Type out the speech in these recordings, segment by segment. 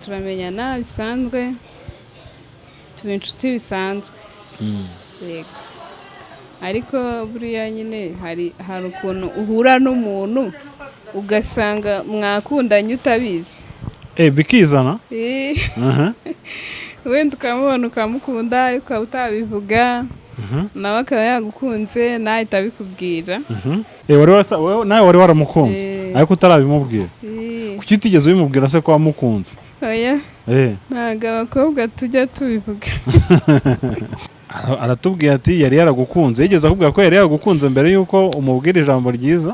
turamenyana bisanzwe tuba inshuti bisanzwe yego ariko buriya nyine hari ukuntu uhura n'umuntu ugasanga mwakundanye utabizi bikizana wenda ukamubona ukamukunda ariko utabivuga nawe akaba yagukunze nahita abikubwira nawe wari waramukunze ariko utarabimubwira kuki utigeze ubimubwira se ko wamukunze oya ntabwo abakobwa tujya tubivuga aratubwiye ati yari yaragukunze yigeze akubwira ko yari yaragukunze mbere y'uko umubwira ijambo ryiza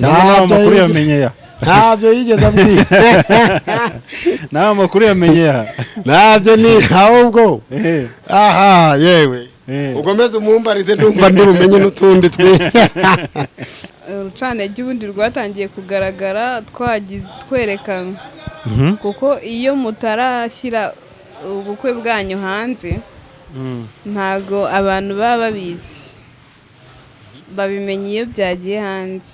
cyangwa amakuru yamenye ya ntabyo yigeze ambwira nawe amakuru yamenye ya ntabyo ni ahubwo yewe ugomeze umumbarize ndumva ndibumenye n'utundi twe urucanege ubundi rwatangiye kugaragara twerekana kuko iyo mutarashyira ubukwe bwanyu hanze ntago abantu baba babizi babimenya iyo byagiye hanze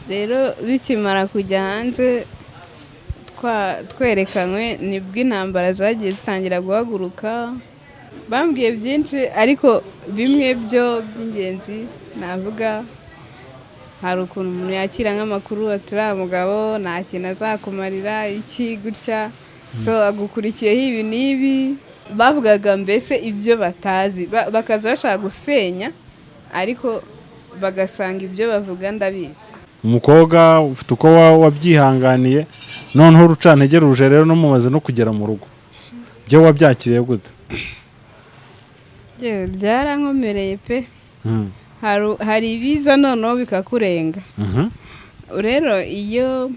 rero bikimara kujya hanze twerekanywe nibwo intambara zagiye zitangira guhaguruka bambwiye byinshi ariko bimwe byo by'ingenzi navuga hari ukuntu umuntu yakira nk'amakuru ati uriya mugabo nta kintu azakumarira iki gutya so agukurikiyeho ibi n'ibi bavugaga mbese ibyo batazi bakaza bashaka gusenya ariko bagasanga ibyo bavuga ndabizi umukobwa ufite uko wabyihanganiye noneho urucantege ruje rero no mumaze no kugera mu rugo byo wabyakiriye gute byarankomereye pe hari ibiza noneho bikakurenga rero iyo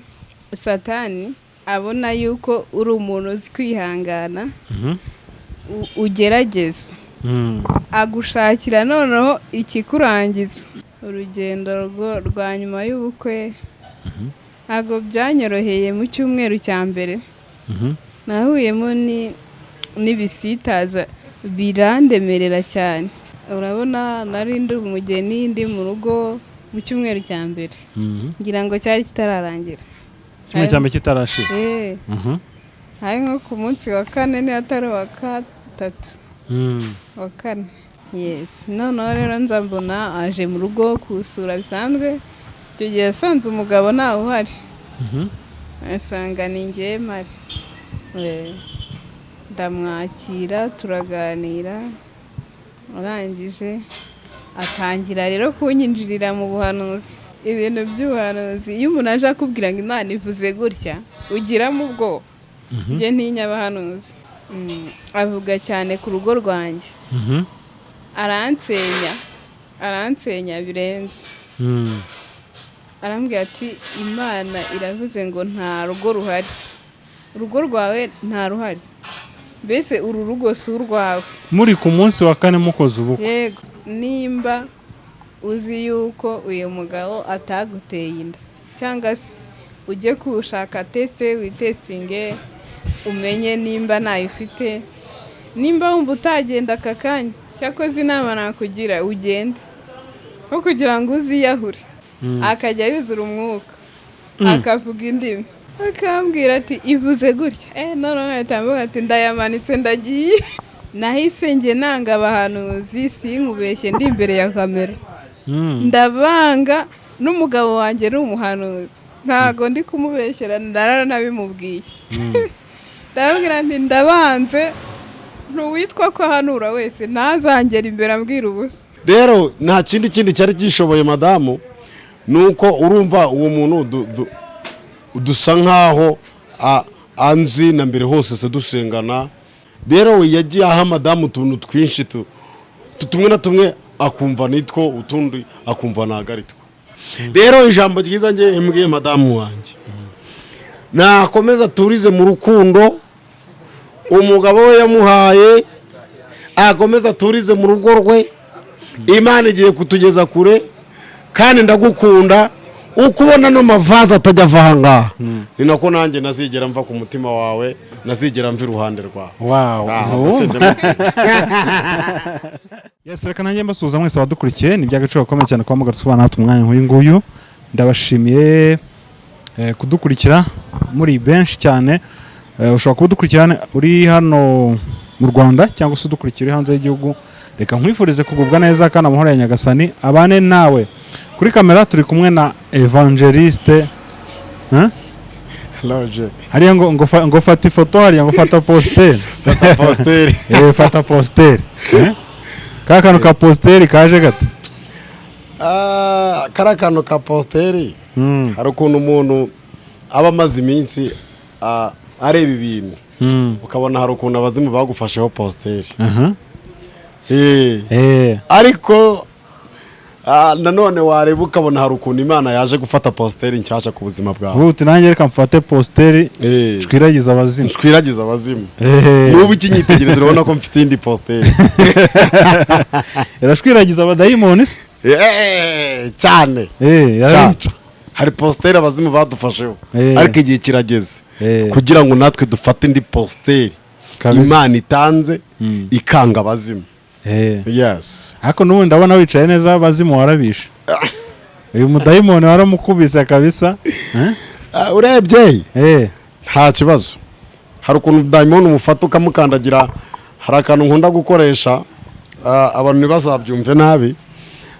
satani abona yuko uri umuntu uzi kwihangana ugerageza agushakira noneho ikikurangiza urugendo rwa nyuma y'ubukwe ntabwo byanyoroheye mu cyumweru cya mbere nahuyemo n'ibisitaza birandemerera cyane urabona nari ndi umugeni ndi mu rugo mu cyumweru cya mbere ngira ngo cyari kitararangira kimwe cya mbere kitarashira hari nko ku munsi wa kane atari wa gatatu wa kane yes noneho rero nza mbona aje mu rugo kusura bisanzwe icyo gihe yasanze umugabo ntawe uhari asanga ni njye mari ndamwakira turaganira arangije atangira rero kunyinjirira mu buhanuzi ibintu by'ubuhanuzi iyo umuntu aje akubwira ngo Imana ivuze gutya ugiramo ubwoba njye ntinya abahanuzi avuga cyane ku rugo rwanjye aransenya birenze arambwira ati Imana iravuze ngo nta rugo ruhari urugo rwawe nta ruhari mbese uru rugo si urwawe muri ku munsi wa kane mukoze ubukwe yego nimba uzi yuko uyu mugabo ataguteye inda cyangwa se ujye kuwushaka teste witestinge umenye nimba nayo ufite nimba wumva utagenda aka kanya cyakoze inama nakugira ugende nko kugira ngo uziyahure akajya yuzura umwuka akavuga indimi akambwira ati ivuze gutya noneho atambuka ati ndayamanitse ndagiye nahise nge nanga abahanuzi sinkubeshye ndi imbere ya kamera ndabanga n'umugabo wanjye ari umuhanuzi ntago ndi kumubeshyera naranabimubwiye ndababwira nti ndabanze ntuwitwa ko ahanura wese ntazangera imbere ambwira ubusa rero nta kindi cyari gishoboye madamu nuko urumva uwo muntu dusa nkaho anzi na mbere hose se dusengana rero we yagiye aha madamu utuntu twinshi tumwe na tumwe akumva nitwo utundi akumva nagaritwo rero ijambo ryiza nge mbwiye madamu wanjye nakomeza turize mu rukundo umugabo we yamuhaye akomeza turize mu rugo rwe Imana igiye kutugeza kure kandi ndagukunda uko ubona no mavaza atajya ava aha ngaha ni nako nanjye nazigera mva ku mutima wawe nazigera mva iruhande rwawe yes reka nanjye mbasuhuza mwese abadukurikiye ni iby'agaciro gakomeye cyane kuba mugarutse ubana natwe umwanya nk'uyu nguyu ndabashimiye kudukurikira muri benshi cyane ushobora kuba udukurikirana uri hano mu Rwanda cyangwa se udukurikira uri hanze y'igihugu, reka nkwifurize kugubwa neza kandi amahoro ya Nyagasani abane nawe. Kuri kamera turi kumwe na Evangeliste Loje. hariya ngo fata ifoto, hariya ngo fata posteri. Fata posteri. Fata posteri. Ka kantu ka posteri kaje gate? Kara kantu ka posteri. Hari ukuntu umuntu aba amaze iminsi areba ibintu. Ukabona hari ukuntu abazimu bagufasheho posteri. Ariko nanone wareba ukabona hari ukuntu Imana yaje gufata posteri nshyashya ku buzima bwawe. Uti nanjye reka mfate posteri twiragiza abazimu. Twiragiza abazimu. Nubu ikinyitegereza urabona ko mfite indi posteri. Irashwiragiza abadayimoni se? Cyane. Yarayica. Hari posteri abazimu badufasheho. Ariko igihe kirageze kugira ngo natwe dufate indi posteri Imana itanze ikanga abazimu. Yes. Ariko n'ubundi ndabona wicaye neza, abazimu warabisha. Uyu mudayimoni waramukubise kabisa. Urebye nta kibazo. Hari ukuntu dayimoni umufata ukamukandagira. Hari akantu nkunda gukoresha, abantu ntibazabyumve nabi,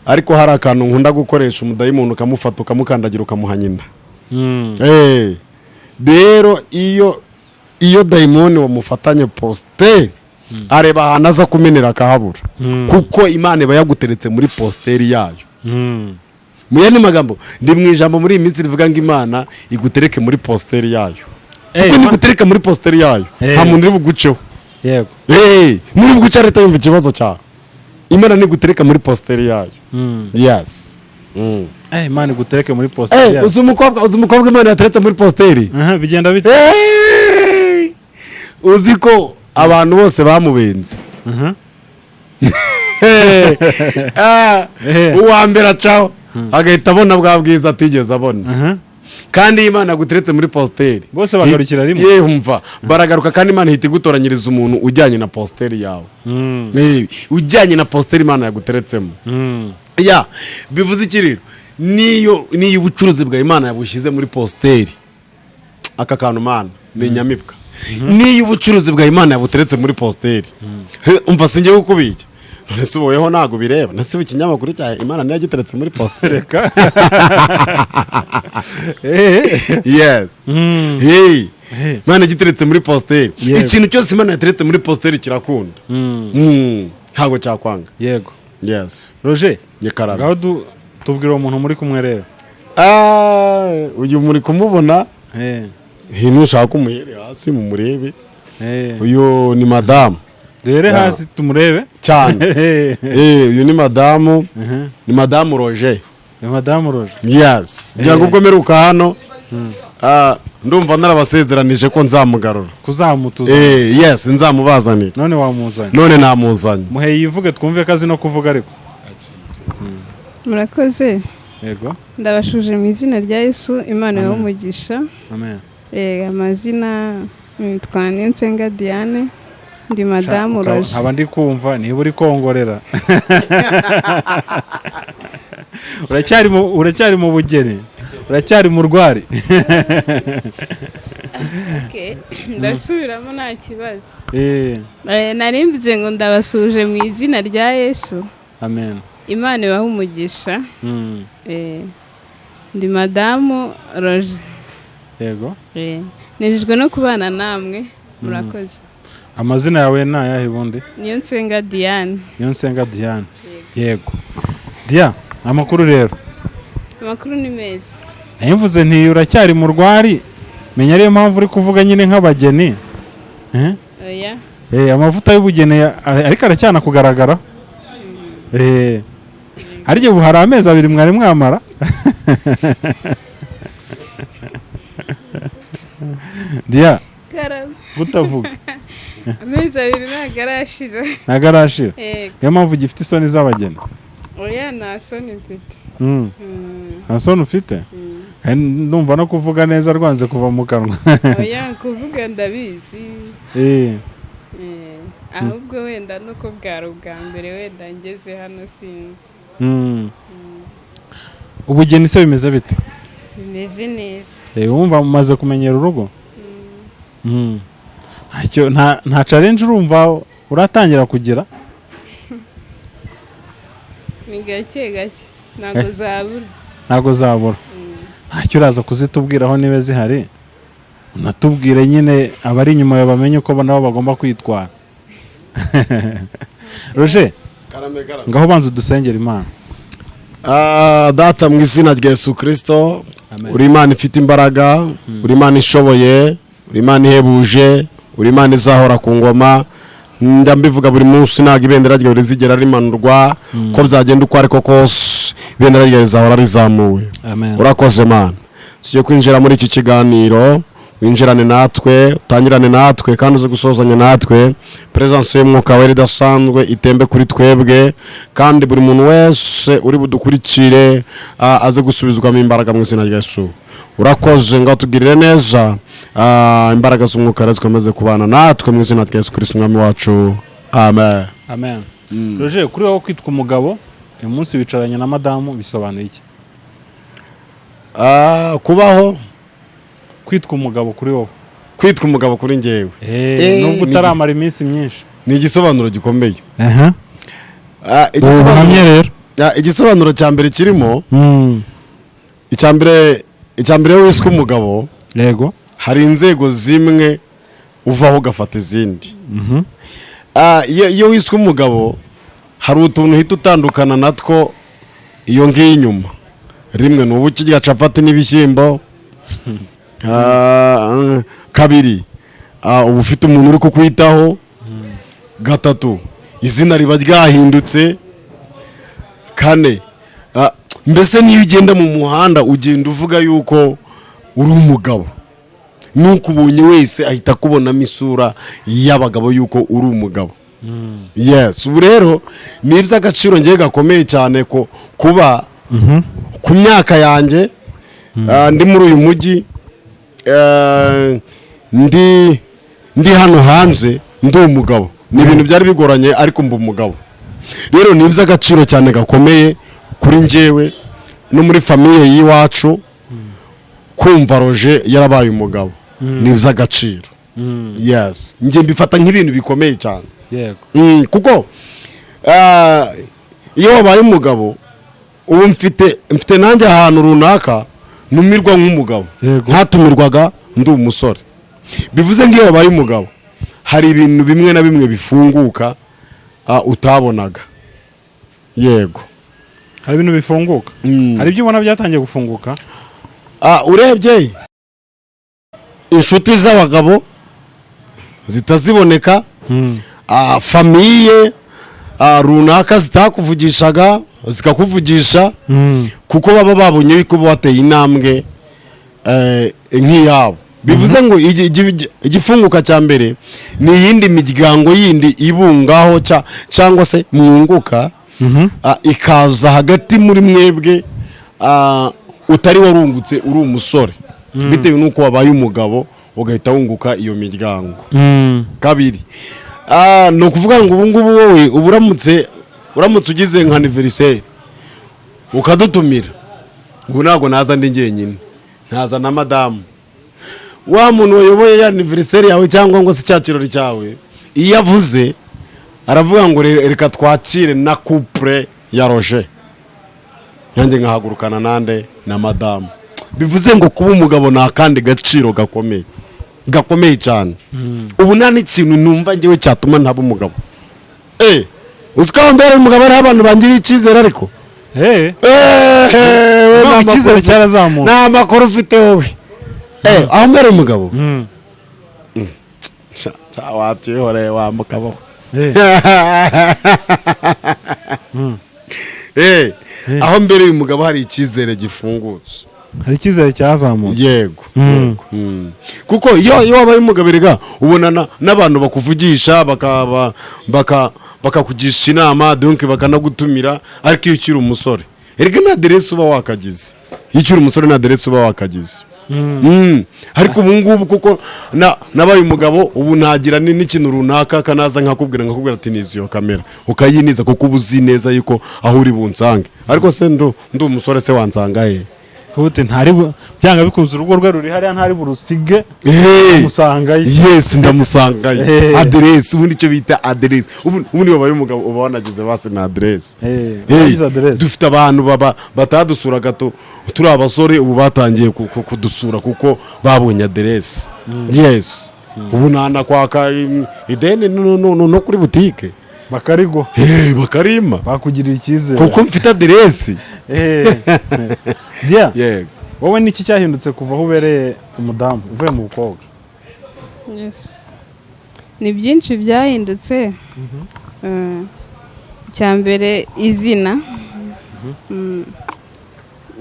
ariko hari akantu nkunda gukoresha umudayimoni ukamufata ukamukandagira ukamuha nyina. Rero iyo dayimoni wamufatanye posteri areba ahantu aza kumenera akahabura, kuko Imana iba yaguteretse muri posteri yayo. Mu yandi magambo, ndi mu ijambo muri iyi minsi rivuga ngo Imana igutereke muri posteri yayo, kuko nigutereka muri posteri yayo nta muntu uri buguceho. Yego. Muri buguca leta yumva ikibazo cyawe. Imana nigutereka muri posteri yayo. Yes. Imana igutereke muri posteri yayo. Uzi umukobwa Imana yateretse muri posteri. Bigenda bite? Uzi ko abantu bose bamubenze. Uwa mbere acaho agahita abona bwa bwiza atigeze abona. Kandi Imana yaguteretse muri posteri bose bagarukira rimwe. Yumva baragaruka, kandi Imana ihita igutoranyiriza umuntu ujyanye na posteri yawe. Ujyanye na posteri Imana yaguteretsemo. Bivuze iki rero? Niyo ubucuruzi bwa Imana yabushyize muri posteri, aka kantu Mana ni nyamibwa. Niyo ubucuruzi bwa Imana yabuteretse muri posteri, umva sinjye gukubijya. Nese uboyeho ntago bireba. Nese ikinyamakuru cya Imana niyo yagiteretse muri posteri. Reka. Yes. Imana yagiteretse muri posteri. Ikintu cyose Imana yateretse muri posteri kirakunda. Ntago cyakwanga. Yego. Yes. Roger, Nyekarara. ngaho tubwira umuntu muri kumwe rero. Uyu muri kumubona? Hino ushaka umuhere hasi mu murebe. Uyu ni madamu. Rere hasi tumurebe cyane. Uyu ni madamu. Ni madamu Roger. Ni madamu Roger. Yes. Ngira ngo ubwo meruka hano. Ndumva narabasezeranije ko nzamugarura. Kuzamutuza. Yes, nzamubazanira. None wamuzanye. None namuzanye. Muhe yivuge twumve kazi no kuvuga ariko. Murakoze. Yego. Ndabashuje mu izina rya Yesu, Imana y'umugisha. Amen. Amazina nitwa Niyonsenga Diane, ndi madamu Roger. Aba ndi kumva niba uri kongorera. Uracyari mu bugeni. Uracyari mu rwari. Ndasubiramo nta kibazo. Narimbize ngo ndabasuje mu izina rya Yesu. Amen. Imana ibahe umugisha. Ndi madamu Roger. Yego. Nejejwe no kubana namwe. Murakoze. Amazina yawe ni ayahe bundi? Niyonsenga Diane. Niyonsenga Diane. Yego. Dia, amakuru rero. Amakuru ni meza. Mvuze nti uracyari mu rwari, menya ariyo mpamvu uri kuvuga nyine nk'abageni. Oya. Amavuta y'ubugeni ariko aracyana kugaragara. Arije ubu hari amezi 2 mwari mwamara. Dia, gutavuga. Amezi 2 nagarashira. Nagarashira. Niyo mpamvu gifite isoni z'abageni. Oya, nta soni mfite. Nta soni ufite? Ndumva no kuvuga neza rwanze kuva mu kanwa. Oya, kuvuga ndabizi. Ahubwo wenda nuko bwari ubwa mbere wenda ngeze hano sinzi. Ubugeni se bimeze bite? Bimeze neza. Wumva mumaze kumenyera urugo? nta challenge urumva uratangira kugira? ni gake ntabwo zabura. Ntabwo zabura. Ntacyo uraza kuzitubwiraho niba zihari, unatubwire nyine abari inyuma yawe bamenye uko nabo bagomba kwitwara. Roger, ngaho banza udusengera Imana. Data mu izina rya Yesu Kristo, uri Imana ifite imbaraga, uri Imana ishoboye, uri Imana ihebuje, uri Imana izahora ku ngoma. Ndambivuga buri munsi ntago ibendera ryawe rizigera rimanurwa, ko byagenda uko ariko kose ibendera ryawe rizahora rizamuwe. Urakoze Mana. Tugiye kwinjira muri iki kiganiro, winjirane natwe, utangirane natwe kandi uze gusozanya natwe. Presence y'Umwuka wera idasanzwe itembe kuri twebwe, kandi buri muntu wese uri budukurikire aze gusubizwamo imbaraga mu izina rya Yesu. Urakoze ngo tugirire neza, imbaraga z'Umwuka wera zikomeze kubana natwe mu izina rya Yesu Kristo umwami wacu. Amen. Amen. Roger, kuri wowe kwitwa umugabo uyu munsi wicaranye na madamu bisobanuye iki? Kubaho kwitwa umugabo kuri wowe. Kwitwa umugabo kuri njyewe, nubwo utaramara iminsi myinshi, ni igisobanuro gikomeye. Igisobanuro cya mbere kirimo, icya mbere wiswe umugabo, yego, hari inzego zimwe uvaho ugafata izindi. Iyo wiswe umugabo hari utuntu uhita utandukana natwo iyo ngiyi inyuma. Rimwe ni ukirya capati n'ibishyimbo, kabiri uba ufite umuntu uri kukwitaho, gatatu izina riba ryahindutse, kane mbese niyo ugenda mu muhanda ugenda uvuga yuko uri umugabo, nuko ubonye wese ahita kubonamo isura y'abagabo yuko uri umugabo. Yes, ubu rero ni iby'agaciro ngiye gakomeye cyane ko kuba ku myaka yanjye ndi muri uyu mujyi, ndi hano hanze ndi umugabo. Ni ibintu byari bigoranye ariko mba umugabo. Rero ni iby'agaciro cyane gakomeye kuri njyewe no muri famiye y'iwacu kumva Roger yarabaye umugabo. Ni iby'agaciro. Yes, njye mbifata nk'ibintu bikomeye cyane. Yego. Kuko iyo wabaye umugabo ubu mfite nanjye ahantu runaka numirwa nk'umugabo, ntatumirwaga ndi umusore. Bivuze ngo iyo wabaye umugabo hari ibintu bimwe na bimwe bifunguka utabonaga. Yego, hari ibintu bifunguka. Hari ibyo ubona byatangiye gufunguka. Urebye inshuti z'abagabo zitaziboneka, famiye runaka zitakuvugishaga zikakuvugisha, kuko baba babonye yuko wateye intambwe nk'iyabo. Bivuze ngo igifunguka cya mbere ni iyindi miryango yindi ibungaho cyangwa se mwunguka, ikaza hagati muri mwebwe utari warungutse uri umusore, bitewe n'uko wabaye umugabo ugahita wunguka iyo miryango. Kabiri, ni ukuvuga ngo ubu ngubu wowe uramutse ugize nka anniversaire ukadutumira, ubu ntabwo naza ndi njyenyine, ntaza na madamu. Wa muntu wayoboye ya anniversaire yawe cyangwa ngo se cya kirori cyawe, iyo avuze aravuga ngo reka twakire na couple ya Roger, nanjye nkahagurukana nande na madamu. Bivuze ngo kuba umugabo ni akandi gaciro gakomeye cyane. Ubu nta n'ikintu numva njyewe cyatuma ntaba umugabo. Uzikaho mbere umugabo ari abantu bangiriye icyizere ariko icyizere cyarazamuka. Nta makuru ufite wowe. Aho mbere umugabo wabyihoreye wa mugabo. Aho mbere uyu mugabo hari icyizere gifungutse, hari icyizere cyazamutse. Yego. Kuko iyo wabaye umugabo rega ubona n'abantu bakuvugisha bakakugisha inama, donc bakanagutumira. Ariko iyo ukiri umusore erega na aderesi uba wakagize, iyo ukiri umusore na aderesi uba wakagize. Ariko ubu ngubu kuko nabaye umugabo ubu ntagira n'ikintu runaka kanaza nkakubwira ati nizi iyo kamera ukayiniza, kuko ubu uzi neza yuko aho uri bunsange. Ariko se ndi umusore se wansanga he? Fute byanga bikunze urugo rwe ruri hariya ntari burusige musangaye. Yes, ndamusangaye. Address ubundi cyo bita address. Ubundi babaye umugabo uba wanagize base na address. Dufite abantu batadusura gato turi abasore ubu batangiye kudusura kuko babonye address. Yes. Ubu nana kwaka ideni no kuri butike. Bakarigo. Bakarima. Bakugirira icyizere. Kuko mfite address. Dia. Wowe niki cyahindutse kuva aho ubereye umudamu uvuye mu bukobwa? Yes. Ni byinshi byahindutse. Cyambere izina.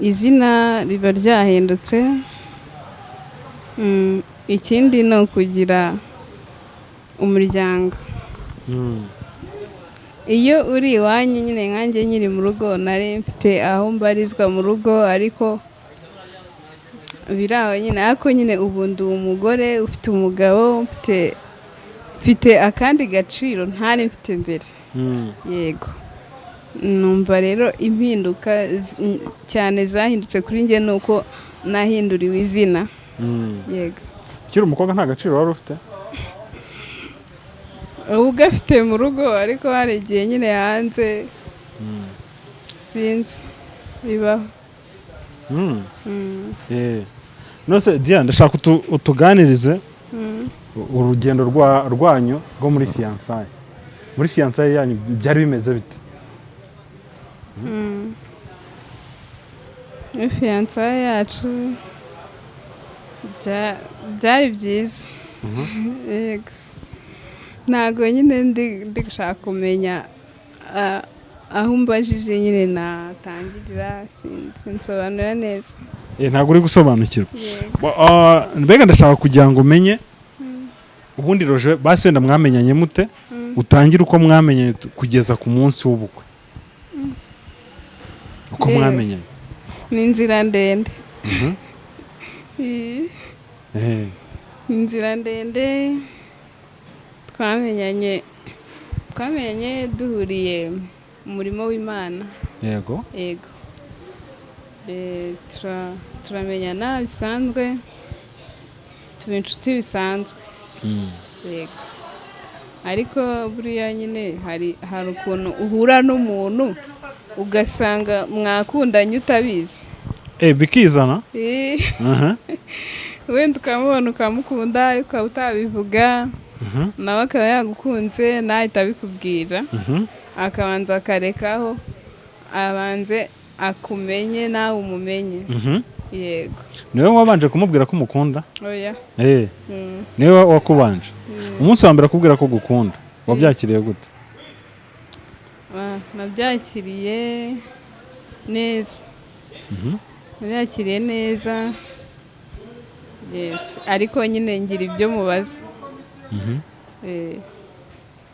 Izina riba ryahindutse. Ikindi no kugira umuryango. Iyo uri iwanyu nyine nkanjye nyiri mu rugo nari mfite aho mbarizwa mu rugo ariko biraho nyine ariko nyine ubundi umugore ufite umugabo mfite akandi gaciro ntari mfite mbere. Yego. Numva rero impinduka cyane zahindutse kuri njye nuko nahinduriwe izina. Yego. Kiri umukobwa nta gaciro wari ufite? Ubu gafite mu rugo ariko hari igihe nyine hanze sinzi bibaho. Nose Dia ndashaka utuganirize urugendo rwanyu rwo muri fiançailles. Muri fiançailles yanyu byari bimeze bite? Muri fiançailles yacu byari byiza. Yego. Ntago nyine ndi gushaka kumenya aho mbajije nyine natangirira sinsobanura neza. Ntago uri gusobanukirwa. Mbega ndashaka kugira ngo umenye ubundi Roger basi wenda mwamenyanye mute utangira uko mwamenye kugeza ku munsi w'ubukwe. Uko mwamenyanye? Ni inzira ndende. Inzira ndende. Twamenyanye duhuriye mu murimo w'Imana. Yego. Yego. Turamenyana bisanzwe tuba inshuti bisanzwe. Yego. Ariko buriya nyine hari ukuntu uhura n'umuntu ugasanga mwakundanye utabizi. Bikizana? Wenda ukamubona ukamukunda ariko utabivuga. Nawe akaba yagukunze nahita abikubwira. Akabanza akarekaho abanze akumenye nawe umumenye. Yego. Niwe wabanje kumubwira ko umukunda? Oya. Niwe wakubanje? Umunsi wa mbere akubwira ko gukunda wabyakiriye gute? Nabyakiriye neza. Nabyakiriye neza. Yes. Ariko nyine ngira ibyo mubaza.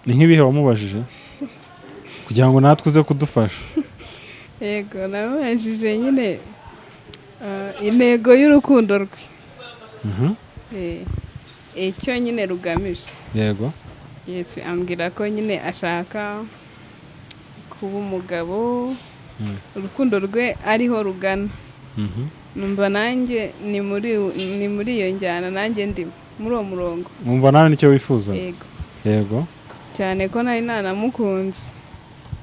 Ni nk'ibihe wamubajije kugira ngo natwe uze kudufasha? Yego, namubajije nyine intego y'urukundo rwe. Icyo nyine rugamije. Yego. Yes, ambwira ko nyine ashaka kuba umugabo. Urukundo rwe ariho rugana. Numva nanjye ni muri iyo njyana nanjye ndimo muri uwo murongo. Numva nawe nicyo wifuza? Yego. Yego. Cyane ko nari nanamukunze.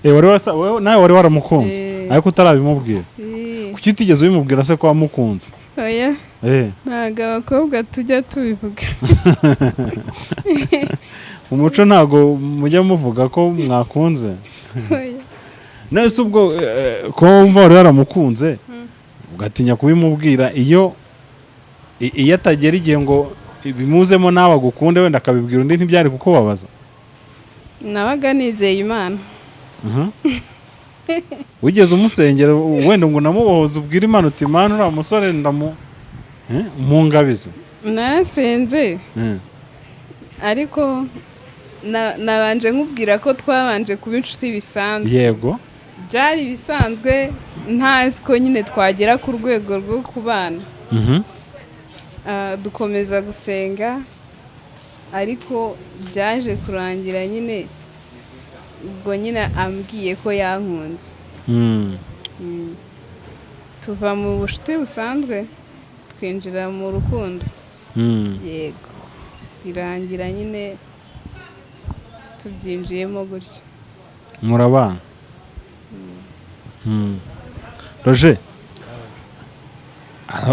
Nawe wari waramukunze ariko utarabimubwira? Kuki utigeze ubimubwira se ko wamukunze? Oya. Ntago abakobwa tujya tubivuga. Umuco ntago mujya muvuga ko mwakunze? Oya. Nese ubwo ko wumva wari waramukunze ugatinya kubimubwira iyo atagera igihe ngo bimuzemo nawe agukunde wenda akabibwira undi ntibyari kukubabaza? Nabaga nizeye Imana. Wigeze umusengera wenda ngo namubohoze ubwira Imana uti Imana uriya musore mungabize? Narasenze ariko nabanje nkubwira ko twabanje kuba inshuti bisanzwe. Yego. Byari bisanzwe ntazi ko nyine twagera ku rwego rwo kubana. Dukomeza gusenga ariko byaje kurangira nyine ubwo nyine ambwiye ko yankunze. tuva mu bucuti busanzwe twinjira mu rukundo. Yego, birangira nyine tubyinjiyemo gutyo. murabana. Roger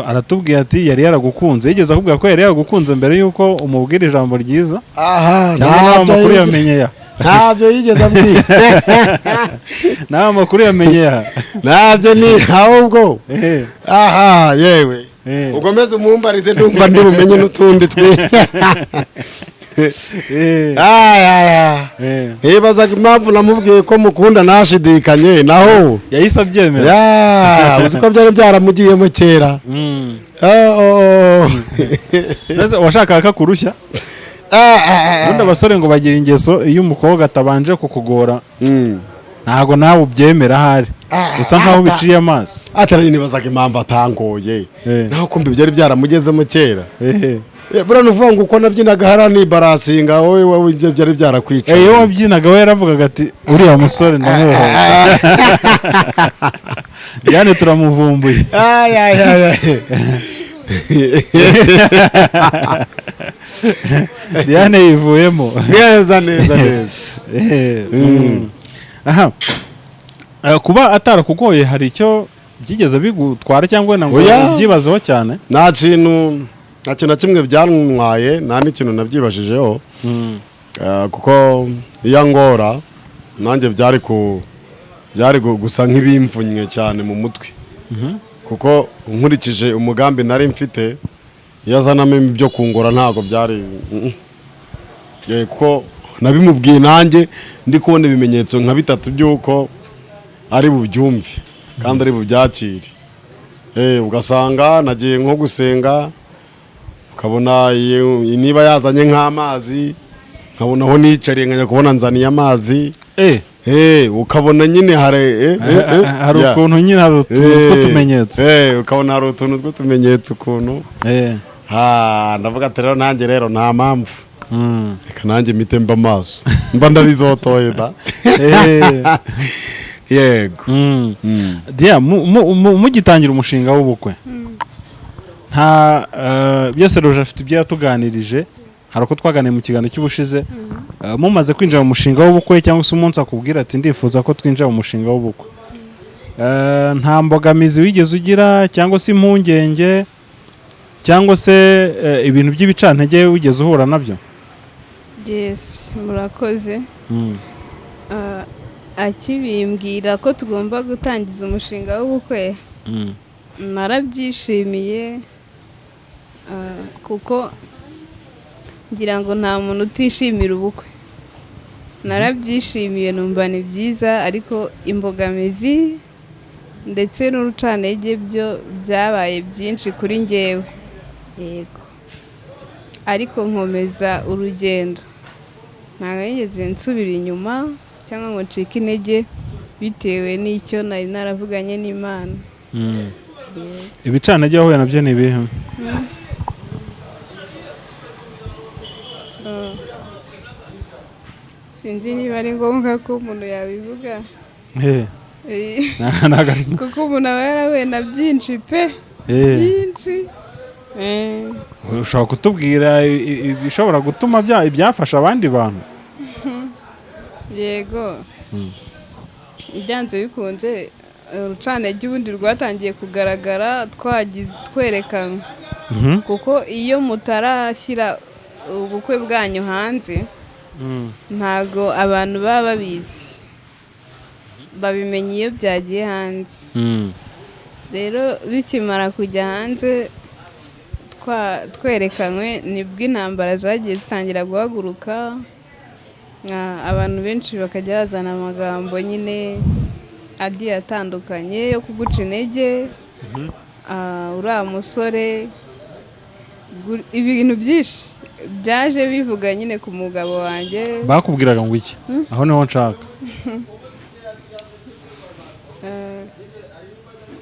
aratubwiye ati yari yaragukunze, yigeze akubwira ko yari yaragukunze mbere yuko umubwira ijambo ryiza? Aha, cyangwa amakuru yamenye ya? Ntabyo yigeze ambwira. Nawe amakuru yamenye ya? Ntabyo ni ahubwo. Aha, yewe. Ugomeze umumbarize ndumva ndi bumenye n'utundi twe. Nibazaga impamvu namubwiye ko mukunda nashidikanye naho yahise abyemera. Uzi ko byari byaramugiyemo kera. Washakaga kakurushya? Ubundi abasore ngo bagira ingeso iyo umukobwa atabanje kukugora ntago nawe ubyemera ahari, usa nkaho biciye amazi. Atari nibazaga impamvu atangoye naho kumva byari byaramugezemo kera. Buriya nuvuga ngo uko nabyinaga harani barasinga wowe ibyo byari byarakwicaye. Iyo wabyinaga we yaravugaga ati uriya musore ndamuhoza. Diane turamuvumbuye. Diane yivuyemo neza. Aha, kuba atarakugoye hari icyo byigeze bigutwara cyangwa ngo ubyibazeho cyane? Nta kintu na kimwe byantwaye, nta n'ikintu nabyibajijeho, kuko iyo ngora nanjye byari gusa nk'ibimvunnye cyane mu mutwe, kuko nkurikije umugambi nari mfite iyo azanamo ibyo kungora ntabwo byari, kuko nabimubwiye nanjye ndi kubona ibimenyetso nka bitatu by'uko ari bubyumve kandi ari bubyakire. Ugasanga nagiye nko gusenga, ukabona niba yazanye nk'amazi nkabona aho nicariye nkajya kubona nzaniye amazi. Ukabona nyine hari ukuntu nyine hari utuntu tw'utumenyetso. Ukabona hari utuntu tw'utumenyetso ukuntu. Ndavuga ati rero nanjye rero nta mpamvu, reka nanjye mpite mba amaso mba ndarizotoye da. Yego. Dia mugitangira umushinga w'ubukwe nta byose Roger afite ibyo yatuganirije, hari uko twaganiye mu kiganiro cy'ubushize. Mumaze kwinjira mu mushinga w'ubukwe cyangwa se umunsi akubwira ati ndifuza ko twinjira mu mushinga w'ubukwe, nta mbogamizi wigeze ugira cyangwa se impungenge cyangwa se ibintu by'ibicantege wigeze uhura nabyo? Yes, murakoze. Akibimbwira ko tugomba gutangiza umushinga w'ubukwe narabyishimiye, kuko ngira ngo nta muntu utishimira ubukwe. Narabyishimiye numva ni byiza, ariko imbogamizi ndetse n'urucantege byo byabaye byinshi kuri njyewe. Yego, ariko nkomeza urugendo, ntabwo nigeze nsubira inyuma cyangwa ngo ncike intege bitewe n'icyo nari naravuganye n'Imana. Ibicantege wahuye nabyo ni ibihe? Sinzi niba ari ngombwa ko umuntu yabivuga, kuko umuntu aba yarahuye na byinshi pe, byinshi. Ushobora kutubwira ibishobora gutuma ibyafasha abandi bantu? Yego, ibyanze bikunze urucantege ubundi rwatangiye kugaragara twerekanwe, kuko iyo mutarashyira ubukwe bwanyu hanze ntago abantu baba babizi, babimenya iyo byagiye hanze. Rero bikimara kujya hanze twerekanwe nibwo intambara zagiye zitangira guhaguruka, abantu benshi bakajya bazana amagambo nyine agiye atandukanye yo kuguca intege, uriya musore, ibintu byinshi byaje bivuga nyine ku mugabo wanjye. Bakubwiraga ngo iki? Aho niho nshaka.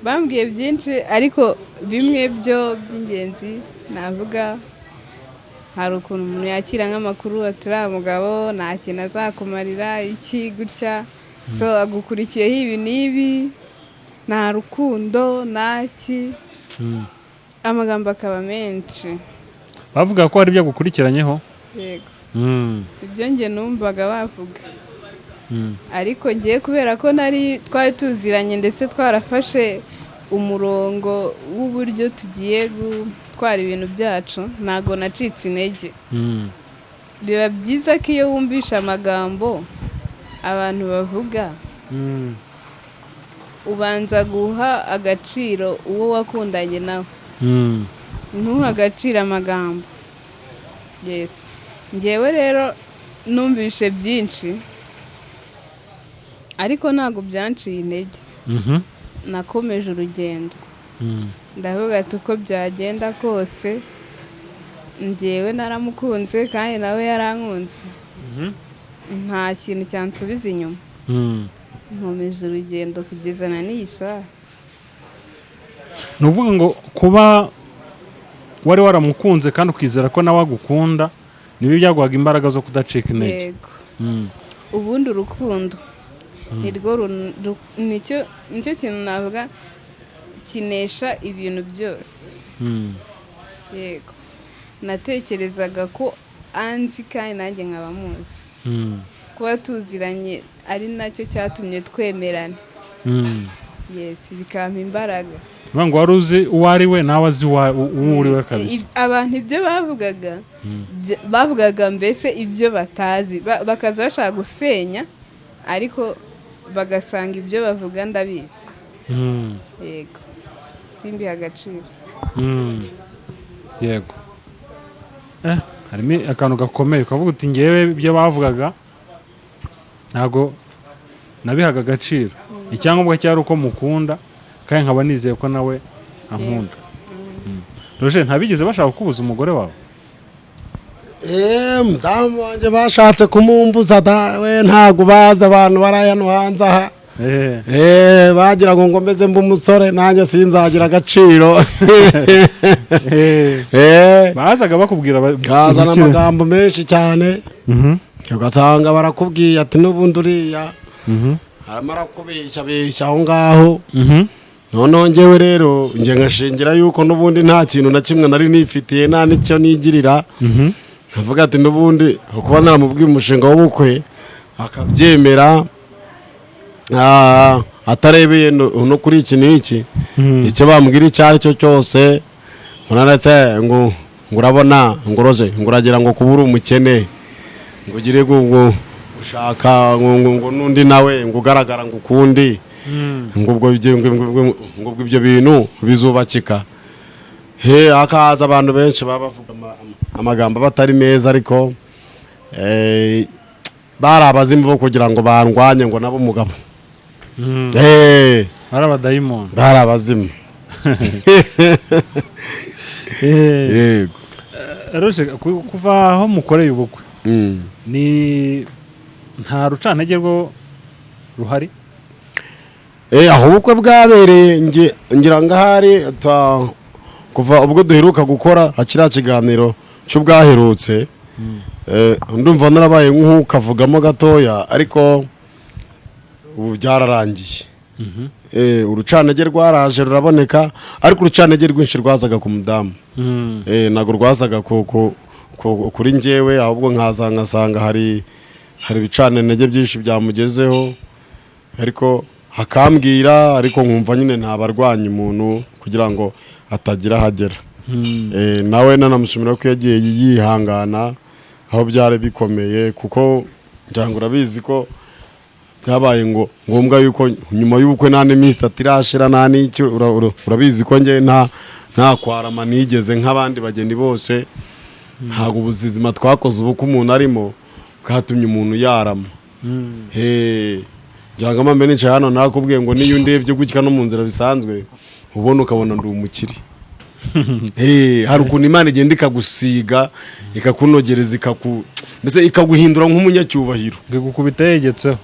Bambwiye byinshi, ariko bimwe byo by'ingenzi navuga, hari ukuntu umuntu yakira nk'amakuru ati uriya mugabo nta kintu azakumarira iki gutya, so agukurikiyeho ibi n'ibi, nta rukundo naki, amagambo akaba menshi. bavuga ko hari ibyo gukurikiranyeho. Yego, ibyo njye numvaga bavuga, ariko ngiye kubera ko twari tuziranye ndetse twarafashe umurongo w'uburyo tugiye gutwara ibintu byacu, ntago nacitse intege. Biba byiza ko iyo wumvisha amagambo abantu bavuga, ubanza guha agaciro uwo wakundanye nawe, ntuha agaciro amagambo. Yes, ngewe rero numvishe byinshi ariko ntabwo byanciye intege. Nakomeje urugendo, ndavuga ati uko byagenda kose ngewe naramukunze kandi nawe yarankunze, nta kintu cyansubiza inyuma. Nkomeza urugendo kugeza na n'iyi saha. ni ukuvuga ngo kuba wari waramukunze kandi ukizera ko nawe agukunda nibi byaguhaga imbaraga zo kudacika intege. Yego, ubundi urukundo nirwo nicyo kintu navuga kinesha ibintu byose. Yego, natekerezaga ko anzi kandi nanjye nkaba muzi, kuba tuziranye ari nacyo cyatumye twemerana. Yes, bikampa imbaraga. ngo wari uzi uwo ari we nawe azi uwo uri we kabisa. Abantu ibyo bavugaga mbese ibyo batazi, bakaza bashaka gusenya ariko bagasanga ibyo bavuga ndabizi. Yego, simbiha agaciro. Yego, harimo akantu gakomeye ukavuga uti ngewe ibyo bavugaga ntabwo nabihaga agaciro, icyangombwa cyari uko mukunda kandi nkaba nizeye ko nawe ankunda. Roger, ntabigeze bashaka kubuza umugore wawe? Mudamu wanjye bashatse kumumbuza dawe, ntabwo bazi abantu barayano hanze aha. Bagira ngo ngomeze mbe umusore nanjye sinzagira agaciro. Bazaga bakubwira bazana amagambo menshi cyane, ugasanga barakubwiye ati n'ubundi uriya aramara kubeshya aho ngaho. Noneho ngewe rero nge ngashingira yuko n'ubundi nta kintu na kimwe nari nifitiye, nta n'icyo nigirira. Nkavuga ati n'ubundi kuba naramubwiye umushinga w'ubukwe akabyemera, atarebeye no kuri iki n'iki, icyo bambwira icyo ari cyo cyose, ndetse ngo urabona ngo Roger ngo uragira ngo kuba uri umukene ngo ugire ushaka ngo n'undi nawe ngo ugaragara ngo ukundi, ngo ubwo ibyo bintu bizubakika. Hakaza abantu benshi baba bavuga amagambo batari meza, ariko bari abazimu bo kugira ngo bandwanye ngo nabo umugabo. Bari abadayimoni, bari abazimu. Yego, Roger, kuva aho mukoreye ubukwe ni nta rucantege rwo ruhari? Aho ubukwe bwabereye ngira ngo ahari kuva ubwo duheruka gukora akira kiganiro cy'ubwaherutse, ndumva narabaye nk'ukavugamo gatoya, ariko ubu byararangiye. Urucantege rwaraje ruraboneka, ariko urucantege rwinshi rwazaga ku mudamu. Ntabwo rwazaga kuri njyewe, ahubwo nkasanga hari ibicanantege byinshi byamugezeho, ariko hakambwira, ariko nkumva nyine ntabarwanya umuntu kugira ngo atagira ahagera. Nawe nanamushimira ko yagiye yihangana aho byari bikomeye, kuko njyango urabizi ko byabaye ngombwa yuko nyuma y'ubukwe nta n'iminsi itatu irashira, nta n'icyo urabizi ko njye nta kwarama nigeze nk'abandi bageni bose. Ntabwo ubuzima twakoze ubukwe umuntu arimo bwatumye umuntu yarama. Ngira ngo amambe nicaye hano nakubwiye ngo niyo ndebye gutya no mu nzira bisanzwe ubona ukabona ndi umukiri. Hari ukuntu Imana igenda ikagusiga ikakunogereza mbese ikaguhindura nk'umunyacyubahiro, ikagukubita yegetseho,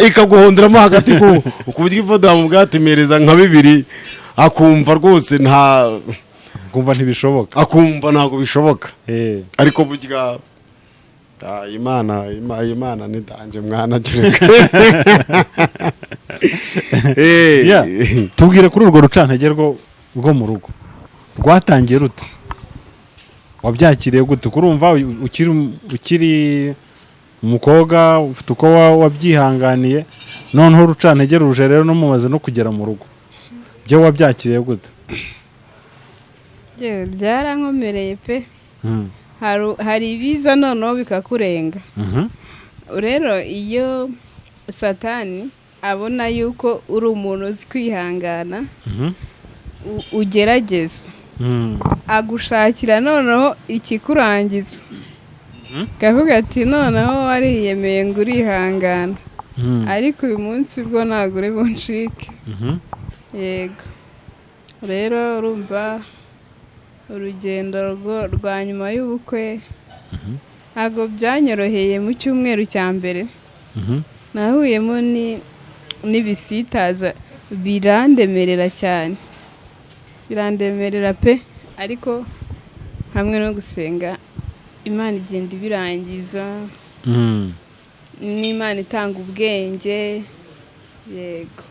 ikaguhonderamo hagati ku buryo ivoda mu bwatimereza nka 2 akumva rwose akumva ntibishoboka, akumva ntabwo bishoboka. Ariko burya Imana ni danje mwana kireka. Yeah. Tubwire kuri urwo rucantege rwo mu rugo rwatangiye rute, wabyakiriye gute? Kurumva ukiri umukobwa ufite uko wabyihanganiye, noneho urucantege ruje rero no mumaze no kugera mu rugo, byo wabyakiriye gute? Byarankomereye pe. Hari ibiza noneho bikakurenga. Rero iyo Satani abona yuko uri umuntu uzi kwihangana, ugerageza agushakira noneho ikikurangiza, kavuga ati noneho wariyemeye ngo urihangana, ariko uyu munsi bwo ntabwo uri buncike. Yego, rero urumva urugendo rwa nyuma y'ubukwe ntabwo byanyoroheye. Mu cyumweru cya mbere nahuyemo n'ibisitaza birandemerera cyane, birandemerera pe, ariko hamwe no gusenga Imana igenda ibirangiza. n'Imana itanga ubwenge. Yego,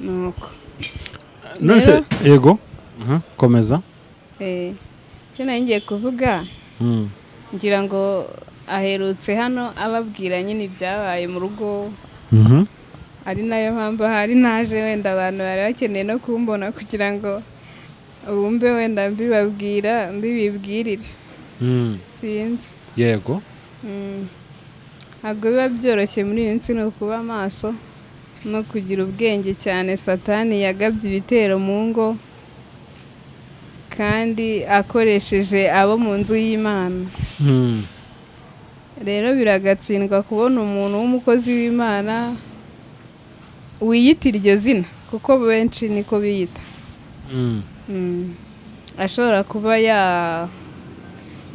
nuko nose yego komeza. cyo ngiye kuvuga, ngira ngo aherutse hano ababwira nyine ibyabaye mu rugo, ari nayo mpamvu hari naje, wenda abantu bari bakeneye no kumbona kugira ngo bumve wenda mbibibwirire. Sinzi. Yego. Ntabwo biba byoroshye muri iyi minsi, ni ukuba amaso no kugira ubwenge cyane. Satani yagabye ibitero mu ngo kandi akoresheje abo mu nzu y'Imana. Rero biragatsindwa kubona umuntu w'umukozi w'Imana wiyita iryo zina, kuko benshi niko biyita. Ashobora kuba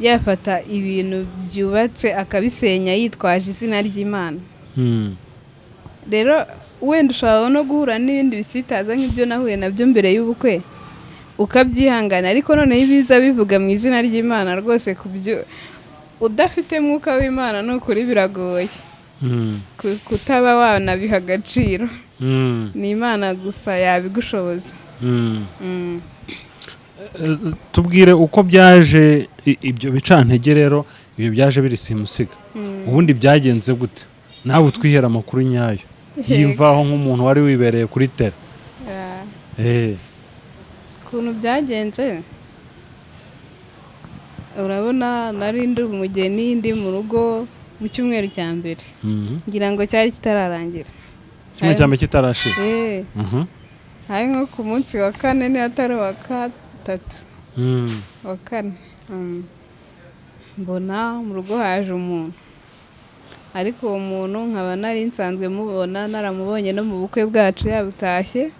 yafata ibintu byubatse akabisenya yitwaje izina ry'Imana. Rero wenda ushobora no guhura n'ibindi bisitaza nk'ibyo nahuye nabyo mbere y'ubukwe, ukabyihangana, ariko noneho ibiza bivuga mu izina ry'Imana rwose, kubyo udafite mwuka w'Imana n'ukuri biragoye kutaba wanabiha agaciro. Ni Imana gusa yabigushoboza. Tubwire uko byaje ibyo bicantege rero, ibyo byaje biri simusiga, ubundi byagenze gute? Nawe twihera amakuru nyayo yimvaho nk'umuntu wari wibereye kuri tele. Ukuntu byagenze, urabona nari ndi umugeni, ndi mu rugo mu cyumweru cya mbere, ngira ngo cyari kitararangira, kimwe cya mbere kitarashira. hari nko ku munsi wa kane, ni atari wa gatatu, wa kane, mbona mu rugo haje umuntu, ariko uwo muntu nkaba nari nsanzwe mubona, naramubonye no mu bukwe bwacu yabutashye,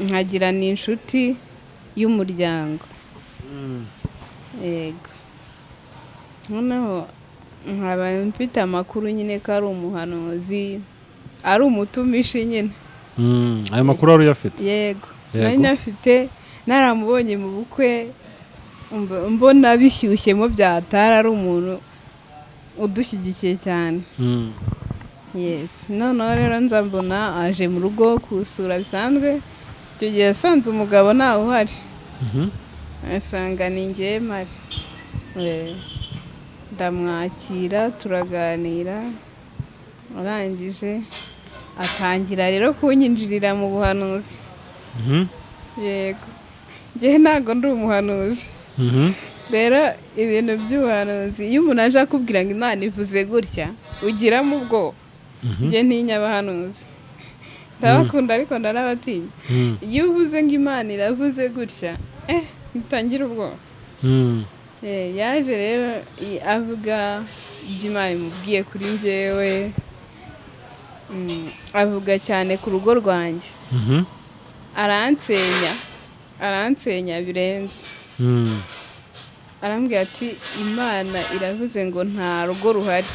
nkagira ni inshuti y'umuryango. Yego, noneho nkaba mfite amakuru nyine ko ari umuhanuzi, ari umutumishi nyine. Ayo makuru wari uyafite? Yego, nari nafite, naramubonye mu bukwe, mbona bishyushyemo byatara, ari umuntu udushyigikiye cyane. Yes, noneho rero nza mbona aje mu rugo kusura bisanzwe. Icyo gihe yasanze umugabo ntawe uhari, asanga ni njye mpari. Ndamwakira, turaganira, arangije atangira rero kunyinjirira mu buhanuzi. Yego, njye ntabwo ndi umuhanuzi. Rero ibintu by'ubuhanuzi, iyo umuntu aje akubwira ngo Imana ivuze gutya, ugiramo ubwoba. Njye ntinya abahanuzi, ndabakunda ariko ndanabatinya. Iyo uvuze ngo Imana iravuze gutya, ntangira ubwoba. Yaje rero avuga ibyo Imana imubwiye kuri njyewe, avuga cyane ku rugo rwanjye, aransenya birenze. Arambwira ati Imana iravuze ngo nta rugo ruhari,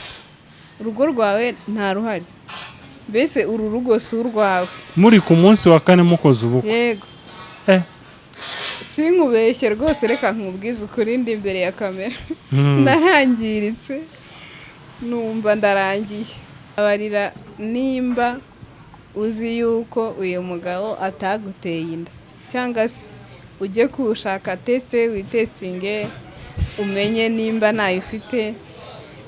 urugo rwawe nta ruhari, mbese uru rugo si urwawe. Muri ku munsi wa kane mukoze ubukwe? Yego, sinkubeshye rwose, reka nkubwize ukuri ndi imbere ya kamera. Narangiritse numva ndarangiye. Abarira nimba uzi yuko uyu mugabo ataguteye inda, cyangwa se ujye kushaka teste witestinge umenye nimba nayo ufite.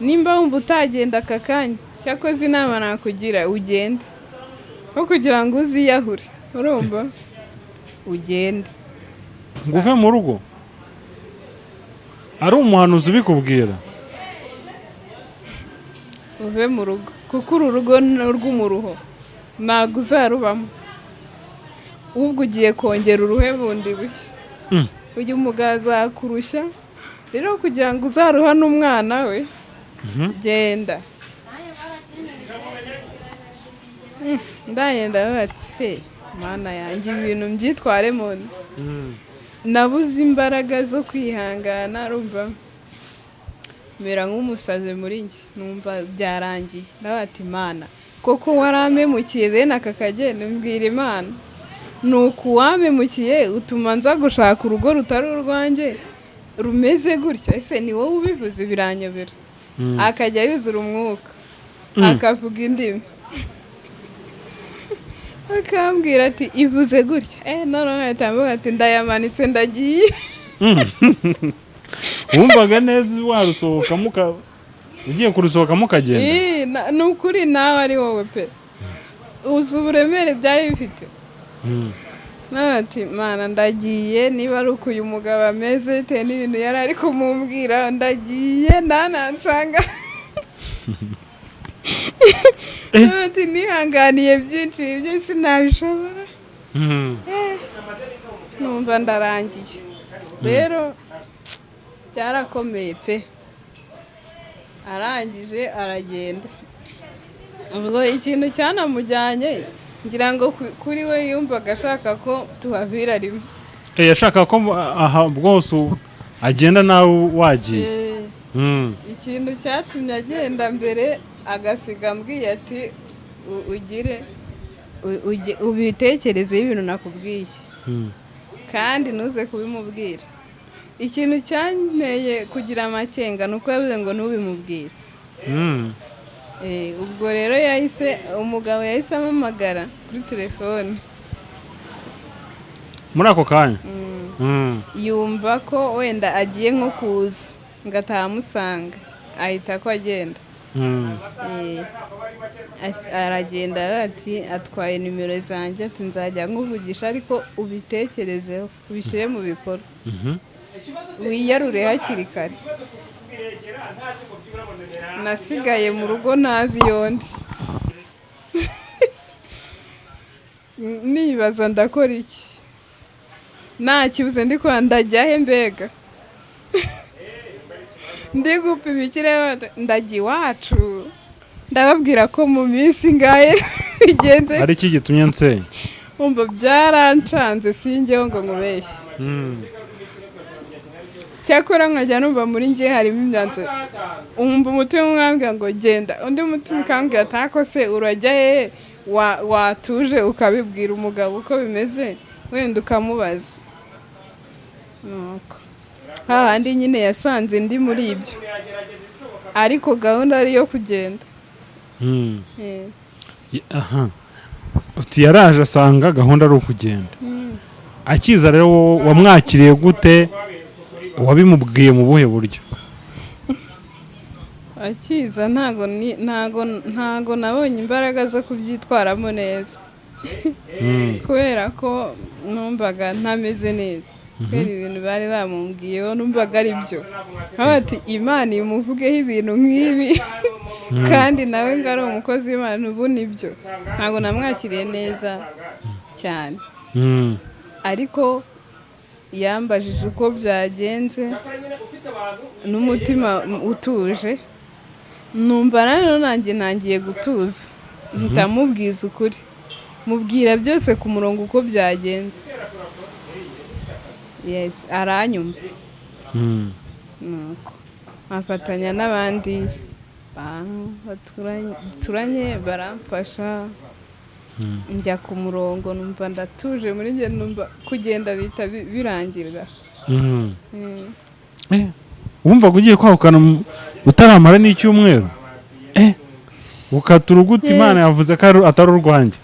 Nimba wumva utagenda aka kanya, cyakoze inama nakugira ugende, aho kugira ngo uziyahure. Urumva ugende ngo uve mu rugo, ari umuhanuzi ubikubwira. uve mu rugo, kuko uru rugo ni urw'umuruho, ntabwo uzarubamo. ubwo ugiye kongera uruhe bundi bushya. uyu mugabo azakurushya rero, kugira ngo uzaruha n'umwana we. Genda. Ndagenda bati se mana yanjye ibintu mbyitware mu nda. Nabuze imbaraga zo kwihangana, rumva mera nk'umusazi muri njye, numva byarangiye. Ndabati Imana koko waramemukiye bene aka kagenda, mbwira Imana nuko wamemukiye utuma nza gushaka urugo rutari urwanjye rumeze gutya. Ese ni wowe ubivuze? Biranyobera. Akajya yuzura umwuka, akavuga indimi, akambwira ati ivuze gutya. None atambuka ati ndayamanitse ndagiye. Wumvaga neza warusohokamo, ugiye kurusohokamo ukagenda? Ni ukuri nawe ari wowe pe, uzi uburemere byari bifite. Ati Mana ndagiye, niba ari uko uyu mugabo ameze te n'ibintu yari ari kumumbwira, ndagiye ntanansanga. Ati nihanganiye byinshi, ibyo sinabishobora. Numva ndarangiye rero, byarakomeye pe. Arangije aragenda. Ubwo ikintu cyanamujyanye, ngira ngo kuri we yumvaga ashaka ko tuhavira rimwe. Yashaka ko aha bwose agenda nawe wagiye. Ikintu cyatumye agenda mbere, agasiga mbwiye ati ugire ubitekerezeho ibintu nakubwiye, kandi ntuze kubimubwira. Ikintu cyanteye kugira amakenga ni uko yavuze ngo ntubimubwire. Ubwo rero umugabo yahise amamagara kuri telefone muri ako kanya. Yumva ko wenda agiye nko kuza ngo atamusanga, ahita ko agenda. Aragenda ati atwaye nimero zanjye, ati nzajya nkuvugisha ariko ubitekerezeho ubishyire mu bikorwa, wiyarure hakiri kare. Nasigaye mu rugo ntazi yondi. Nibaza ndakora iki, nta kibuze ndi kwa ndajyahe mbega. Ndi gupima ikirere ndajya iwacu, ndababwira ko mu minsi ngahe bigenze. Ari iki gitumye nsenya? Umva byarancanze sinjyeho ngo nkubeshye. Cyakora nkajya numva muri njye harimo imyanzuro. Umva umutima umwambwira ngo genda, undi mutima ukambwira atako se urajya he, watuje ukabibwira umugabo uko bimeze, wenda ukamubaza. Nuko hahandi nyine yasanze ndi muri ibyo, ariko gahunda ari iyo kugenda. Uti yaraje asanga gahunda ari ukugenda. Akiza rero wamwakiriye gute, wabimubwiye mu buhe buryo? Akiza ntago nabonye imbaraga zo kubyitwaramo neza. Kubera ko numvaga ntameze neza. Kubera ibintu bari bamubwiyeho numvaga ari byo. Ati Imana imuvugeho ibintu nk'ibi, kandi nawe ngo ari umukozi w'Imana, ubu nibyo. Ntago namwakiriye neza cyane. Ariko yambajije uko byagenze n'umutima utuje, numva rero nanjye ntangiye gutuza, ndamubwiza ukuri, mubwira byose ku murongo uko byagenze. Aranyumva. Nuko afatanya n'abandi bantu baturanye baramfasha, njya ku murongo numva ndatuje muri njye, numva kugenda bihita birangirira. wumva ugiye kwahukana utaramara n'icyumweru ukatura uguta Imana yavuze ko atari urwanjye.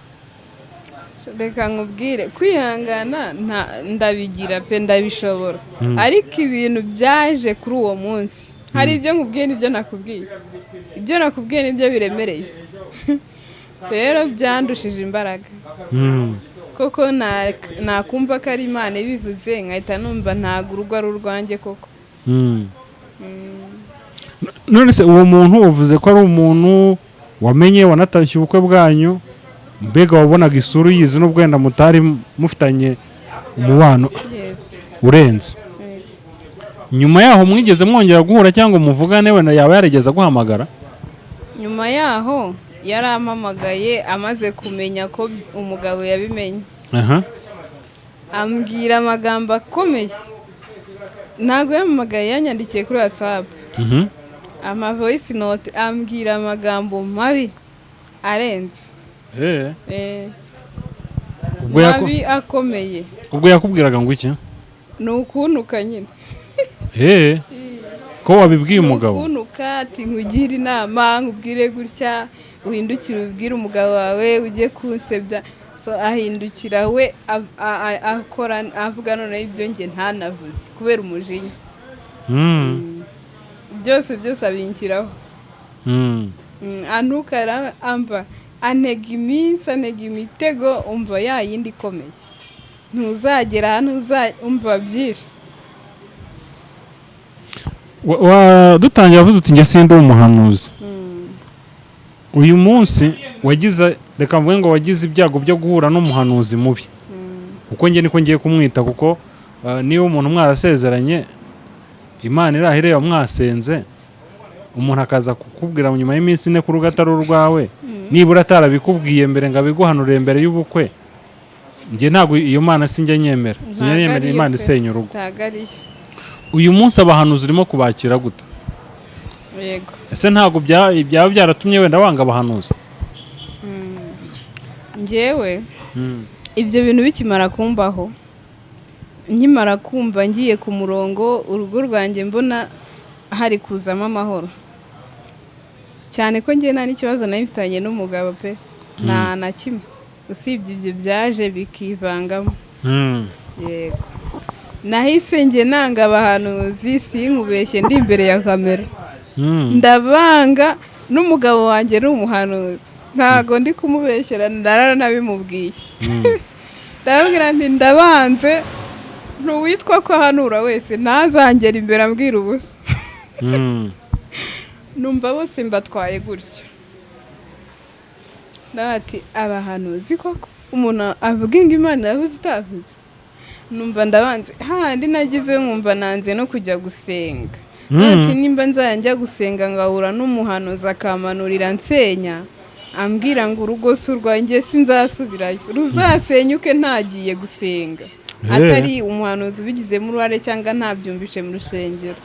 Reka nkubwire kwihangana ndabigira pe ndabishobora, ariko ibintu byaje kuri uwo munsi hari ibyo nkubwiye n'ibyo nakubwiye, ibyo nakubwiye n'ibyo biremereye rero byandushije imbaraga koko. nakumva ko ari Imana ibivuze nkahita numva ntabwo urugo ari urwanjye koko. none se uwo muntu uvuze ko ari umuntu wamenye wanatashye ubukwe bwanyu, mbega wabonaga isura uyizi n'ubwo wenda mutari mufitanye umubano urenze, nyuma yaho mwigeze mwongera guhura cyangwa muvugane, wenda yaba yarigeze guhamagara? Nyuma yaho yarampamagaye amaze kumenya ko umugabo yabimenye, ambwira amagambo akomeye. Ntabwo yampamagaye, yanyandikiye kuri WhatsApp ama voice note, ambwira amagambo mabi arenze mabi akomeye. ubwo yakubwiraga ngo iki? Ni ukuntuka nyine ko wabibwiye umugabo? Ukuntuka ati nkugire inama, nkubwire gutya, uhindukire ubwire umugabo wawe ujye kunsebya. So ahindukira we akora avuga none ibyo nge ntanavuze kubera umujinya. byose abinkiraho. Anukara amba anega iminsi, anega imitego, umva yayindi ikomeye, ntuzagera hano umva byinshi. dutangira avuze uti nge sindi umuhanuzi. uyu munsi wagize, reka mvuge ngo wagize ibyago byo guhura n'umuhanuzi mubi, kuko nge niko ngiye kumwita, kuko niba umuntu mwarasezeranye Imana irahireba mwasenze, umuntu akaza kukubwira nyuma y'iminsi ine ku rugo atari urwawe, nibura atarabikubwiye mbere ngo abiguhanurire mbere y'ubukwe, nge ntabwo iyo Mana sinjya nyemera, sinjya nyemera Imana isenya urugo. uyu munsi abahanuzi urimo kubakira gute? Yego. Ese ntabwo byaba byaratumye wenda wanga abahanuzi? Ngewe ibyo bintu bikimara kumbaho, nkimara kumva ngiye ku murongo, urugo rwanjye mbona hari kuzamo amahoro cyane, ko ngiye nta n'ikibazo nari mfitanye n'umugabo pe, nta na kimwe, usibye ibyo byaje bikivangamo. Yego. Nahise nge nanga abahanuzi, sinkubeshye ndi imbere ya kamera, ndabanga. N'umugabo wanjye ni umuhanuzi, ntago ndi kumubeshyera, ndarara nabimubwiye. Ndababwira nti ndabanze, ntuwitwa ko ahanura wese ntazangera imbere ambwira ubusa. Numva bose mbatwaye gutyo, ndati abahanuzi koko umuntu avuga ngo Imana yavuze itavuze. Numva ndabanze, handi nagize nkumva nanze no kujya gusenga. Ati nimba nzajya gusenga ngahura n'umuhanuzi akamanurira nsenya, ambwira ngo urugo si urwanjye sinzasubirayo, ruzasenyuke ntagiye gusenga, atari umuhanuzi ubigizemo uruhare cyangwa ntabyumvishe mu rusengero.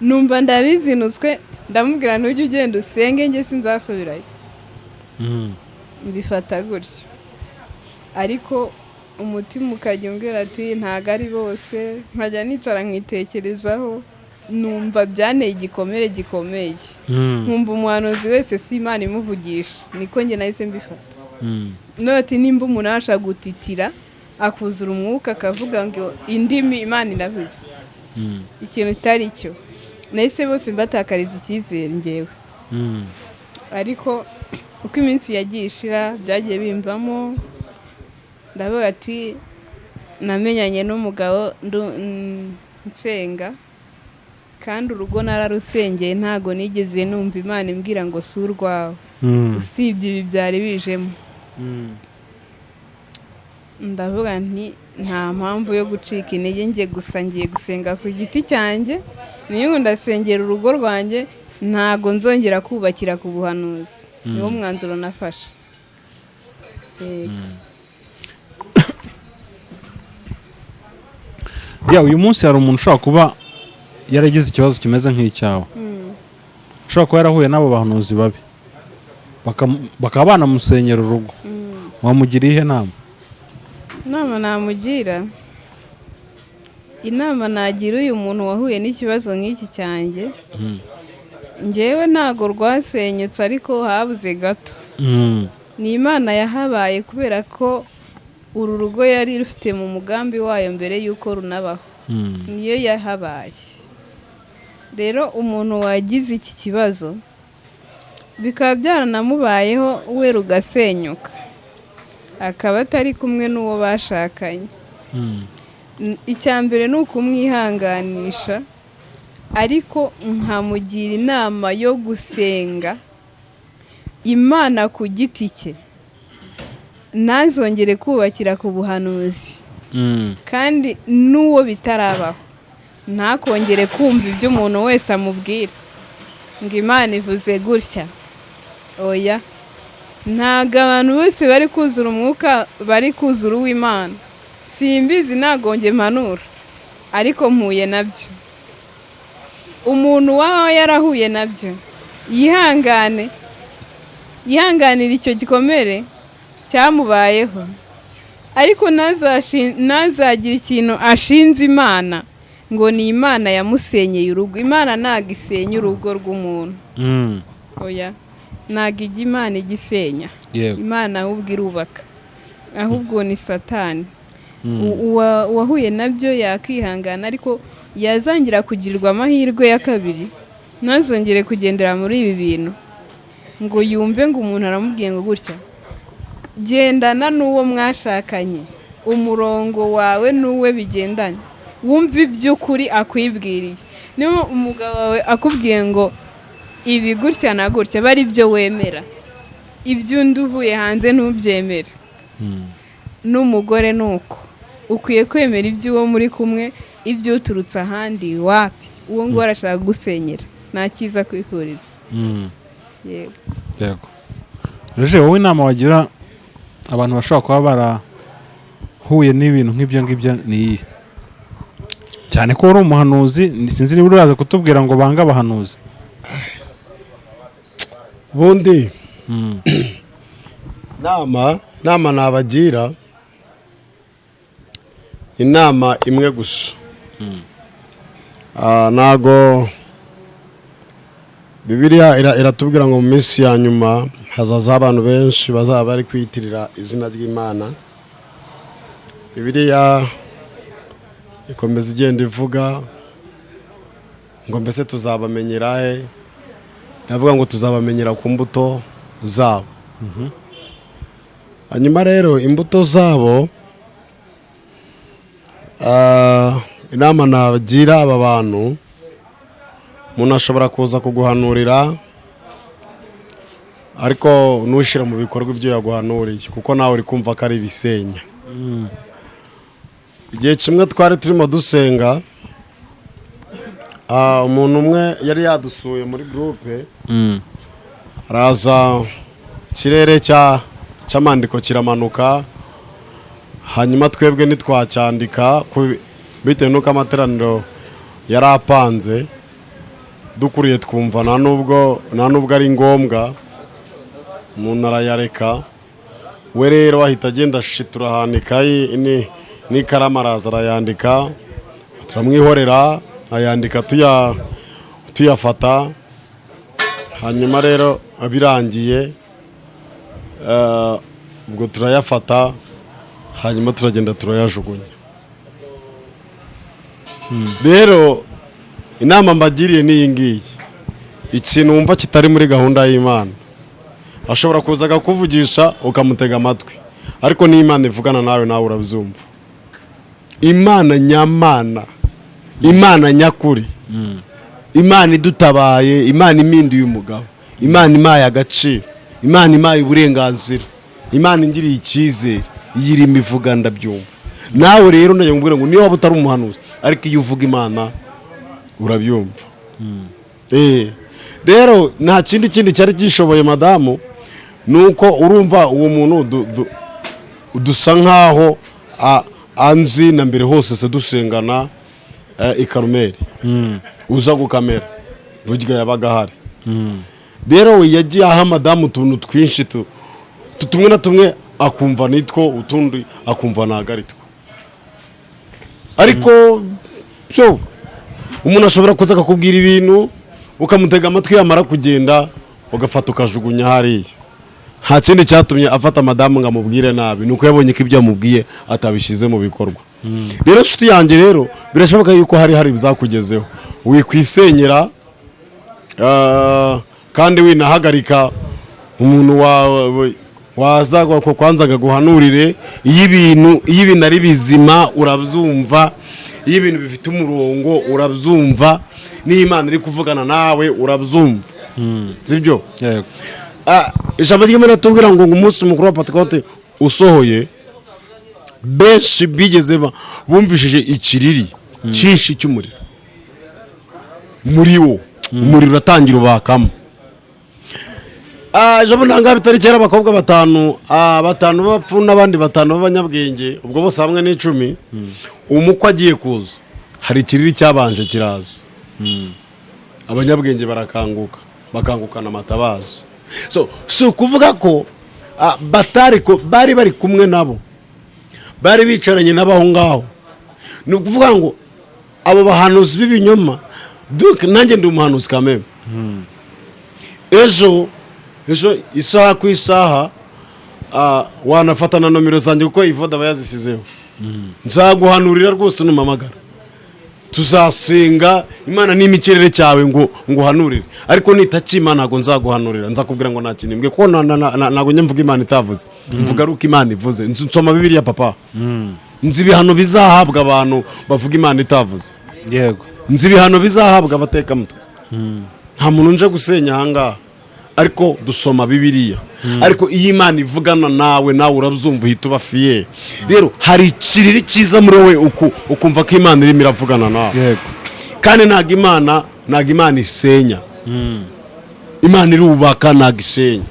Numva ndabizinutswe, ndamubwira ntujye ugenda usenge, nge sinzasubirayo. Mbifata gutyo, ariko umutima ukajya umbwira ati ntago ari bose, nkajya nicara nkitekerezaho, numva byanteye igikomere gikomeye. Nkumva umuhanuzi wese si Imana imuvugisha, niko nge nahise mbifata. Noti nimba umuntu abasha gutitira akuzura umwuka akavuga ngo indimi Imana iravuze ikintu kitari cyo, nahise bose mbatakariza icyizere ngewe. Ariko uko iminsi yagiye ishira byagiye bimvamo, ndavuga ati namenyanye n'umugabo nsenga, kandi urugo nararusengeye, ntago nigeze numva Imana imbwira ngo si urwawe, usibye ibi byari bijemo. Ndavuga nti nta mpamvu yo gucika intege, nge gusa ngiye gusenga ku giti cyanjye, niyo ndasengera urugo rwanjye, ntago nzongera kubakira ku buhanuzi. Niwo mwanzuro nafashe. uyu munsi hari umuntu ushobora kuba yaragize ikibazo kimeze nk'icyawe, ushobora kuba yarahuye n'abo bahanuzi babi, bakaba banamusenyera urugo, wamugiriye ihe nama? inama namugira, inama nagira uyu muntu wahuye n'ikibazo nk'iki cyanjye, njyewe ntago rwasenyutse ariko habuze gato. Ni Imana yahabaye kubera ko uru rugo yari rufite mu mugambi wayo mbere y'uko runabaho, niyo yahabaye. Rero umuntu wagize iki kibazo bikaba byaranamubayeho we rugasenyuka, akaba atari kumwe n'uwo bashakanye, icya mbere ni ukumwihanganisha, ariko nkamugira inama yo gusenga Imana ku giti cye, ntazongere kubakira ku buhanuzi, kandi n'uwo bitarabaho ntakongere kumva ibyo umuntu wese amubwira ngo Imana ivuze gutya. Oya, ntabwo abantu bose bari kuzura umwuka bari kuzura uw'Imana. Simbizi ntagonge mpanura, ariko mpuye nabyo. Umuntu waho yarahuye nabyo yihanganira icyo gikomere cyamubayeho, ariko ntazagira ikintu ashinze Imana ngo ni Imana yamusenyeye urugo. Imana ntabwo isenya urugo rw'umuntu. Oya, ntabwo ijya Imana igisenya. Imana ahubwo irubaka, ahubwo ni Satani. Uwahuye nabyo yakihangana, ariko yazangira kugirirwa amahirwe ya kabiri, ntazongere kugendera muri ibi bintu ngo yumve ngo umuntu aramubwiye ngo gutya. Gendana n'uwo mwashakanye, umurongo wawe n'uwe bigendanye, wumve iby'ukuri akwibwiriye. Niba umugabo wawe akubwiye ngo ibi gutya na gutya, bari byo wemera, iby'undi uvuye hanze ntubyemere. N'umugore nuko ukwiye kwemera iby'uwo muri kumwe, ibyo uturutse ahandi wapi, uwo ngo arashaka gusenyera, nta cyiza kwifuriza. Yego. Ruje, wowe inama wagira abantu bashobora kuba barahuye n'ibintu nk'ibyo ngibyo ni iyihe? Cyane ko uri umuhanuzi, sinzi niba uraza kutubwira ngo banga abahanuzi. Bundi nama nabagira, inama imwe gusa. Ntago Bibiliya iratubwira ngo mu minsi ya nyuma hazaza abantu benshi bazaba bari kwiyitirira izina ry'Imana. Bibiliya ikomeza igenda ivuga ngo mbese tuzabamenyera he? Iravuga ngo tuzabamenyera ku mbuto zabo. Hanyuma rero imbuto zabo, inama nabagira aba bantu, umuntu ashobora kuza kuguhanurira ariko ntushira mu bikorwa ibyo yaguhanuriye, kuko nawe uri kumva ko ari ibisenya. Igihe kimwe twari turimo dusenga, umuntu umwe yari yadusuye muri groupe, araza, ikirere cy'amandiko kiramanuka, hanyuma twebwe ntitwacyandika bitewe n'uko amateraniro yari apanze, dukuriye twumva nta nubwo ari ngombwa, umuntu arayareka. We rero ahita agenda ashitura ahantu ikayi n'ikaramu, araza arayandika, turamwihorera, ayandika tuyafata. Hanyuma rero birangiye, ubwo turayafata, hanyuma turagenda turayajugunya. Rero inama mbagiriye ni iyi ngiyi: ikintu wumva kitari muri gahunda y'Imana, ashobora kuza akakuvugisha ukamutega amatwi, ariko n'Imana ivugana nawe urabyumva. Imana nyamana, Imana nyakuri, Imana idutabaye, Imana iminduye umugabo, Imana imaye agaciro, Imana imaye uburenganzira, Imana ingiriye icyizere, iyiri imivuga ndabyumva. Nawe rero ndaje ngubwira ngo niyo waba utari umuhanuzi, ariko iyo uvuga Imana urabyumva. Rero nta kindi cyari gishoboye madamu, nuko urumva uwo muntu dusa nkaho anzi na mbere hose se dusengana i Karumeli, uza gukamera burya yabaga hari. Rero we yagiye aha madamu tuntu twinshi tumwe na tumwe akumva nitwo utundi akumva ntago ari two ariko byo umuntu ashobora kuza akakubwira ibintu ukamutega amatwi yamara kugenda ugafata ukajugunya hariya nta kindi cyatumye afata madamu ngo amubwire nabi nuko yabonye ko ibyo yamubwiye atabishyize mu bikorwa rero inshuti yanjye rero birashoboka yuko hari ibizakugezeho wikwisenyera kandi winahagarika umuntu wawe waza kwanzaga guhanurire iyo ibintu ari bizima urabyumva iyo ibintu bifite umurongo urabyumva n'Imana iri kuvugana nawe urabyumva sibyo yego ijambo ry'Imana tubwira ngo umunsi mukuru wa Pentecote usohoye benshi bigeze bumvishije ikiriri cyinshi cy'umuriro muri wo umuriro uratangira ubakamo ijambo nanga bitari kera abakobwa batanu bapfu n'abandi batanu b'abanyabwenge ubwo bose hamwe n'10 umukwe agiye kuza hari ikiriri cyabanje kiraza abanyabwenge bakangukana amatabazo so kuvuga ko bari bari kumwe nabo bari bicaranye n'abaho ngaho ni ukuvuga ngo abo bahanuzi b'ibinyoma nanjye ndi umuhanuzi kameme ejo isaha ku isaha wanafata na nomero zanjye kuko ivoda bayazisizeho nzaguhanurira rwose numamagara tuzasenga Imana n'imikirere cyawe ngo uhanurire ariko nitakima ntago nzaguhanurira nzakubwira ngo nta kintu mbwe ko ntago nyemvuga Imana itavuze mvuga ruko Imana ivuze nsoma Bibiliya papa nzi ibihano bizahabwa abantu bavuga Imana itavuze yego nzi ibihano bizahabwa abateka mutwe nta muntu nje gusenya ahangaha ariko dusoma Bibiliya ariko iyo Imana ivugana nawe urabyumva uhita uba fiye rero hari ikiriri cyiza muri wowe ukumva ko Imana irimo iravugana nawe yego kandi ntago Imana isenya Imana irubaka ntago isenya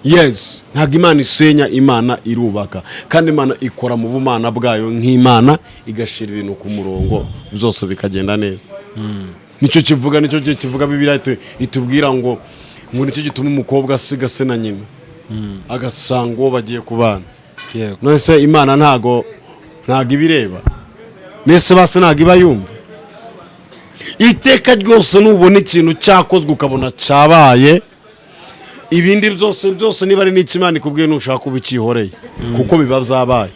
yes ntago Imana isenya Imana irubaka kandi Imana ikora mu bumana bwayo nk'Imana igashira ibintu ku murongo byose bikagenda neza nicyo kivuga Bibiliya itubwira ngo nicyo gituma umukobwa asiga se na nyina agasanga uwo bagiye kubana none Imana ntago ibireba nese base ntago iba yumva iteka ryose nubona ikintu cyakozwe ukabona cyabaye ibindi byose niba ari n'ikimana ikubwiye nushaka kuba ukihoreye kuko biba byabaye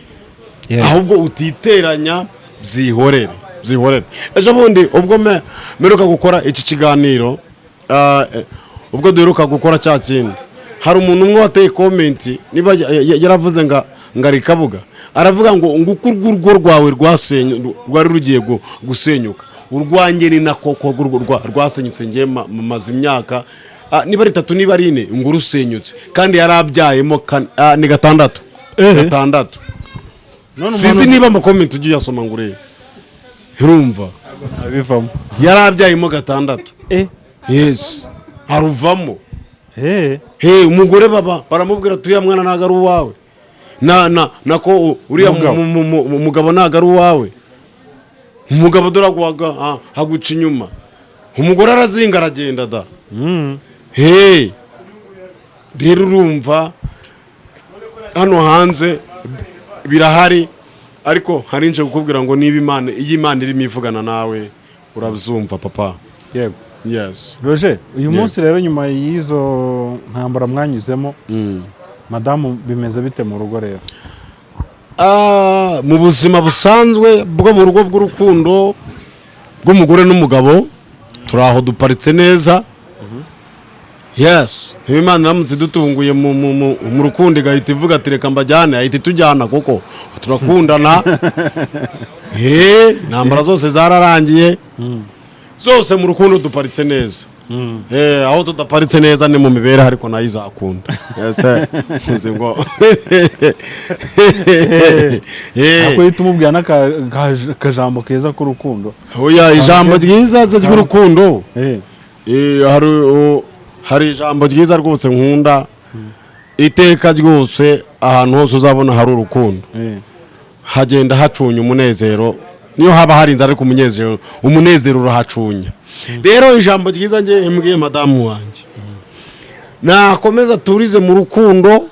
ahubwo utiteranya byihorere ejo bundi ubwo meruka gukora iki kiganiro ubwo duheruka gukora cya kindi hari umuntu umwe wateye komenti niba yaravuze ngo ari Kabuga aravuga ngo uko urwo rwawe rwari rugiye gusenyuka urwanjye ni nako rwasenyutse ngiye maze imyaka niba ari 3 niba ari 4 ngo rusenyutse kandi yarabyayemo ni 6 sinzi niba amakomenti ugiye yasoma ngo urebe urumva abivamo yarabyayemo 6 yes aruvamo umugore baramubwira turiya mwana ntago ari uwawe nako uriya umugabo ntago ari uwawe umugabo doragwaga haguca inyuma umugore arazinga aragenda da rero urumva hano hanze birahari ariko hari nje kukubwira ngo niba Imana irimo ivugana nawe urabyumva papa yego yes Roger uyu munsi rero nyuma y'izo ntambara mwanyuzemo madamu bimeze bite mu rugo rero mu buzima busanzwe bwo mu rugo bw'urukundo bw'umugore n'umugabo turaho duparitse neza yes Imana iramutse dutunguye mu rukundo igahita ivuga ati reka mbajyane ahita tujyana kuko turakundana intambara zose zararangiye zose mu rukundo duparitse neza aho tudaparitse neza ni mu mibereho ariko nayo izakunda nzi ngo ako uhita umubwira n'akajambo keza k'urukundo oya ijambo ryiza ry'urukundo hari ijambo ryiza rwose nkunda iteka ryose ahantu hose uzabona hari urukundo hagenda hacunya umunezero niyo haba hari inzara ariko umunezero urahacunya rero ijambo ryiza ngiye mbwiye madamu wanjye nakomeza turize mu rukundo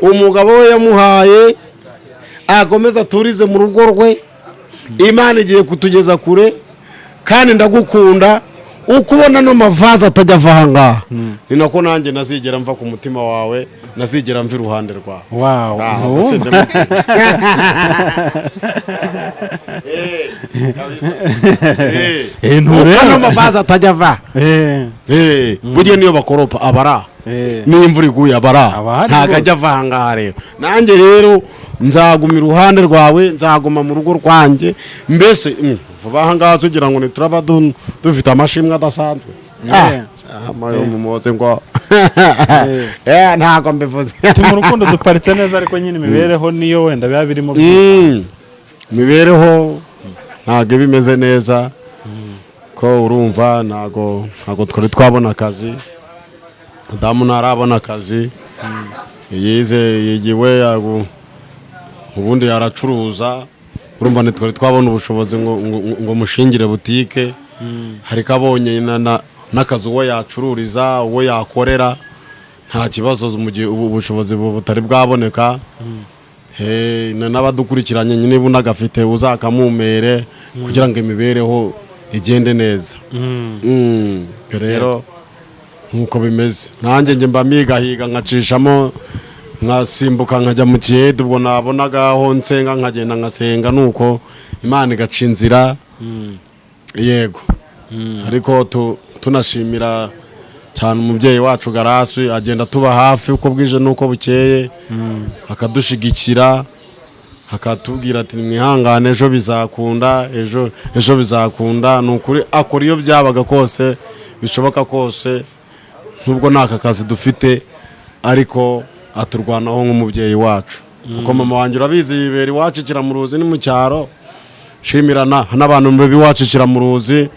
umugabo we yamuhaye akomeza aturize mu rugo rwe. Imana igiye kutugeza kure kandi ndagukunda uko ubona no mavaze atajya ava aha ngaha ni nako nanjye nazigera mva ku mutima wawe, nazigera mva iruhande rwawe. Uko no mavaze atajya ava bugiye niyo bakoropa abara n'imvura iguye abara ntago ajya ava aha ngaha. Rero nanjye rero nzaguma iruhande rwawe, nzaguma mu rugo rwanjye. Mbese vuba aha ngaha tugira ngo nituraba dufite amashimwe adasanzwe. Amayo mumuze ngo ntago mbivuze. Mu rukundo duparitse neza, ariko nyine imibereho niyo wenda biba birimo imibereho ntago bimeze neza ko urumva ntago twari twabona akazi. Madamu ntarabona akazi, yize yigiwe ubundi yaracuruza. Urumva ntitwari twabona ubushobozi ngo mushingire butike. Hariko abonye n'akazi uwo yacururiza, uwo yakorera, nta kibazo mu gihe ubushobozi butari bwaboneka. N'abadukurikiranye nyine bunagafite uzakamumere kugira ngo imibereho igende neza. Rero nkuko bimeze nanjye nge mba migahiga nkacishamo nkasimbuka nkajya mu kiyede, ubwo nabonagaho nsenga nkagenda ngasenga, nuko Imana igaca inzira. Yego ariko tunashimira cyane umubyeyi wacu Garasi, agenda tuba hafi uko bwije nuko bukeye, akadushigikira, akatubwira ati mwihangane ejo bizakunda, ejo bizakunda. Nukuri akora iyo byabaga kose bishoboka kose, nubwo naka kazi dufite ariko aturwanaho nk'umubyeyi wacu. Kuko mama wanjye urabizi yibera iwacu Kiramuruzi ni mu cyaro, shimirana n'abantu mu biwacu Kiramuruzi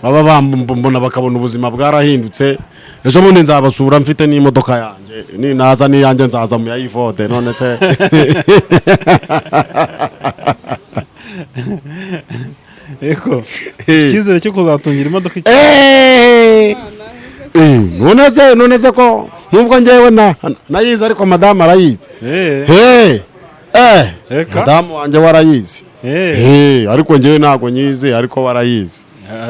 baba bambona bakabona ubuzima bwarahindutse. Ejo bundi nzabasura mfite n'imodoka yanjye, ni naza ni yanjye nzaza mu yayivode none se eko kizere cyo kuzatungira imodoka iki none se ko nubwo ngewe nayize ariko madamu arayizi. Madamu wanjye warayizi, ariko ngewe ntago nyize ariko warayizi.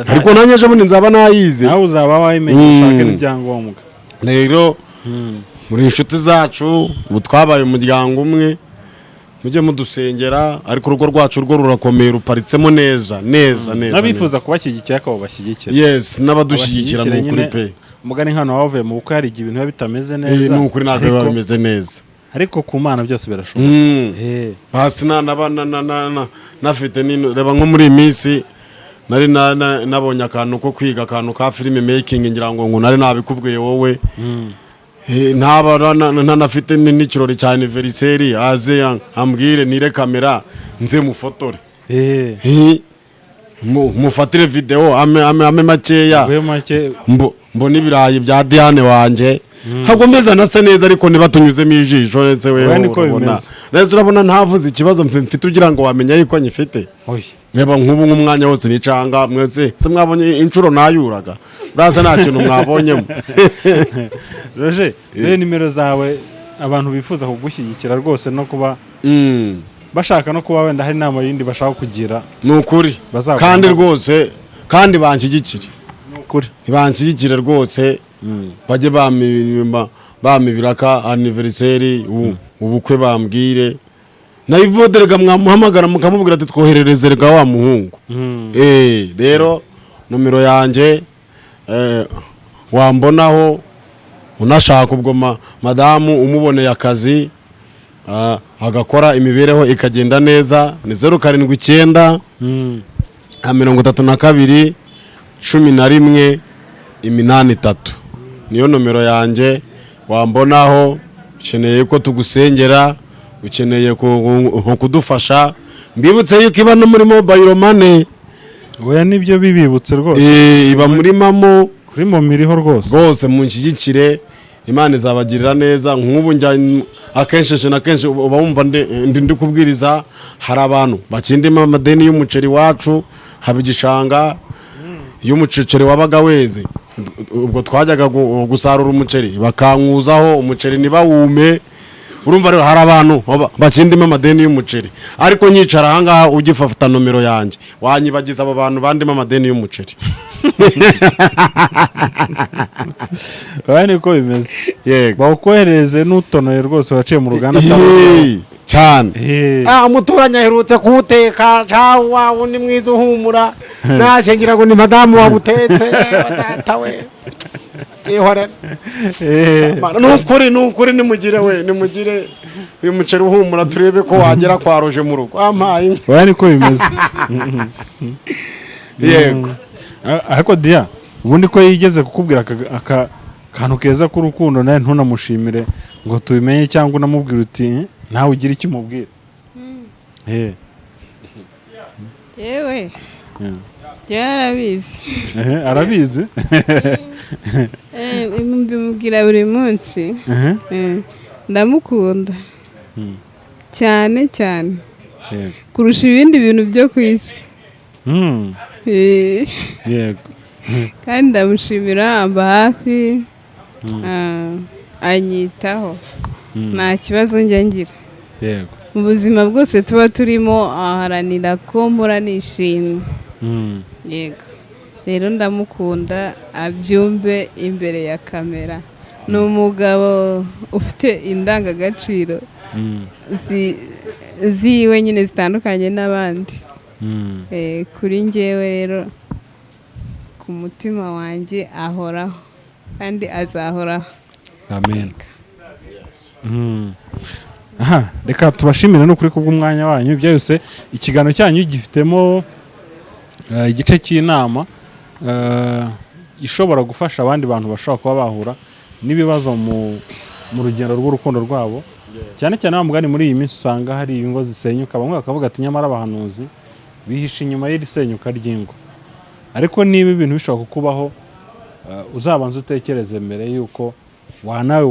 Ariko nanjye ejo bundi nzaba nayize, nawe uzaba wayimenye utake n'ibyangombwa. Rero muri inshuti zacu ubu twabaye umuryango umwe, mujye mudusengera. Ariko urugo rwacu rwo rurakomeye, ruparitsemo neza. Nabifuza kubashyigikira ko bashyigikira. Yes, n'abadushyigikira n'ukuri pe. Umugani nkano wavuye mu bukwe hari ibintu biba bitameze neza. N'ukuri ntabwo biba bimeze neza, ariko ku Mana byose birashoboka. Hasi nafite reba nko muri minsi nari nabonye akantu ko kwiga, akantu ka film making, ngira ngo nari nabikubwiye wowe. Ntanafite n'ikirori cya anniversaire, aze ambwire nire kamera nze mufotore, mufatire video ame makeya, mbona ibirayi bya Diane wanje hago meza nase neza, ariko niba tunyuzemo ijisho ndetse wewe urabona. Rero urabona ntavuze ikibazo mfite ugira ngo wamenya yuko nyifite. Reba nk'ubu nk'umwanya wose nicanga, mwese se mwabonye inshuro nayuraga, uraza nta kintu mwabonyemo. Roger, nimero zawe abantu bifuza kugushyigikira rwose no kuba bashaka no kuba wenda hari nama yindi bashaka kugira. Nukuri kandi rwose kandi banshyigikire, nukuri banshyigikire rwose. Bajye bamibiraka anniversaire ubukwe bambwire nayivoderega mwamuhamagara mukamubwira ati twoherereze rega wa muhungu. Rero numero yanjye wambonaho unashaka ubwo madamu umuboneye akazi agakora imibereho ikagenda neza, ni 079 32 11 83 niyo nomero yanjye wambonaho. Ukeneye ko tugusengera, ukeneye kudufasha, mbibutse yuko iba no muri mobile money. Oya nibyo bibibutse rwose, iba muri mamo kuri momiriho rwose munshyigikire. Imana izabagirira neza. Nk'ubu njya akenshi na kenshi uba wumva ndi kubwiriza, hari abantu bakindima amadeni y'umuceri wacu haba igishanga. Iyo umuceri wabaga weze, ubwo twajyaga gusarura umuceri bakankuzaho umuceri ntibawume, urumva rero hari abantu bakindimo amadeni y'umuceri ariko nyicara ahangaha ugifata nomero yanjye wanyibagiza abo bantu bandimo amadeni y'umuceri. urabona ko bimeze yego bawukohereze n'utonoye rwose waciye mu ruganda cyane. Umuturanyi aherutse kuwuteka cawa undi mwiza uhumura naje ngira ngo ni madamu wabutetse data we ihorera. Nukuri nimugire uyu muceri uhumura turebe ko wagera kwa Roje mu rugo amaye. urabona ko bimeze. yego ariko Dia ubundi ko yigeze kukubwira aka kantu keza k'urukundo nawe ntunamushimire ngo tubimenye cyangwa unamubwira uti nawe ugira icyo umubwira. yewe arabizi. arabizi. mbimubwira buri munsi. ndamukunda cyane cyane kurusha ibindi bintu byo ku isi. yego kandi ndamushimira amba hafi anyitaho nta kibazo njya ngira. yego mu buzima bwose tuba turimo aharanira ko mpora nishimye. yego rero ndamukunda abyumve imbere ya kamera. ni umugabo ufite indangagaciro ziwe nyine zitandukanye n'abandi. kuri njyewe rero ku mutima wanjye ahoraho kandi azahoraho. amen. aha reka tubashimire n'ukuri kubw'umwanya wanyu byose. ikiganiro cyanyu gifitemo igice cy'inama ishobora gufasha abandi bantu bashobora kuba bahura n'ibibazo mu rugendo rw'urukundo rwabo, cyane cyane mugani muri iyi minsi usanga hari ingo zisenyuka, bamwe bakavuga ati nyamara abahanuzi bihishe inyuma y'iri senyuka ry'ingo. ariko niba ibintu bishobora kukubaho uzabanza utekereze mbere yuko nawe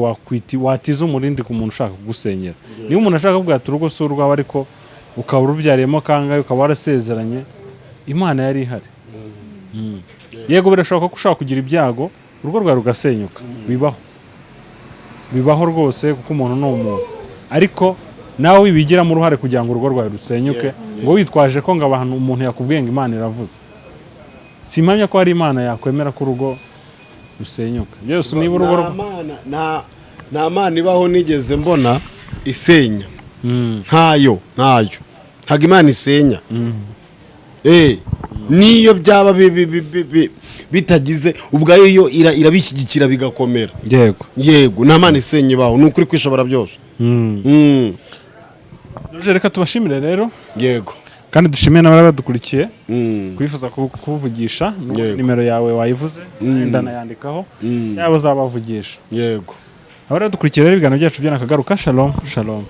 watiza umurindi ku muntu ushaka kugusenyera. niba umuntu ashaka kuvuga ati urugo si urwawe ariko ukaba urubyariyemo kangahe ukaba warasezeranye, Imana yari ihari. yego birashoboka ko ushaka kugira ibyago urugo rwawe rugasenyuka, bibaho rwose kuko umuntu ni umuntu, ariko nawe wibigiramo uruhare kugira ngo urugo rwawe rusenyuke ngo witwaje ko ngo abantu umuntu yakubwiye ngo Imana iravuze. simpamya ko hari Imana yakwemera ko urugo rusenyuka. byose niba urugo nta mana ibaho nigeze mbona isenya. ntayo ntabwo Imana isenya. niyo byaba bitagize ubwayo yo irabishyigikira bigakomera. yego nta mana isenya ibaho, ni ukuri kwishobora byose. reka tubashimire rero. yego kandi dushimiye n'abari badukurikiye kwifuza kuvugisha. nimero yawe wayivuze ndanayandikaho yaba uzabavugisha. yego abari badukurikiye rero ibiganiro byacu byanakagaruka. Shalom shalom.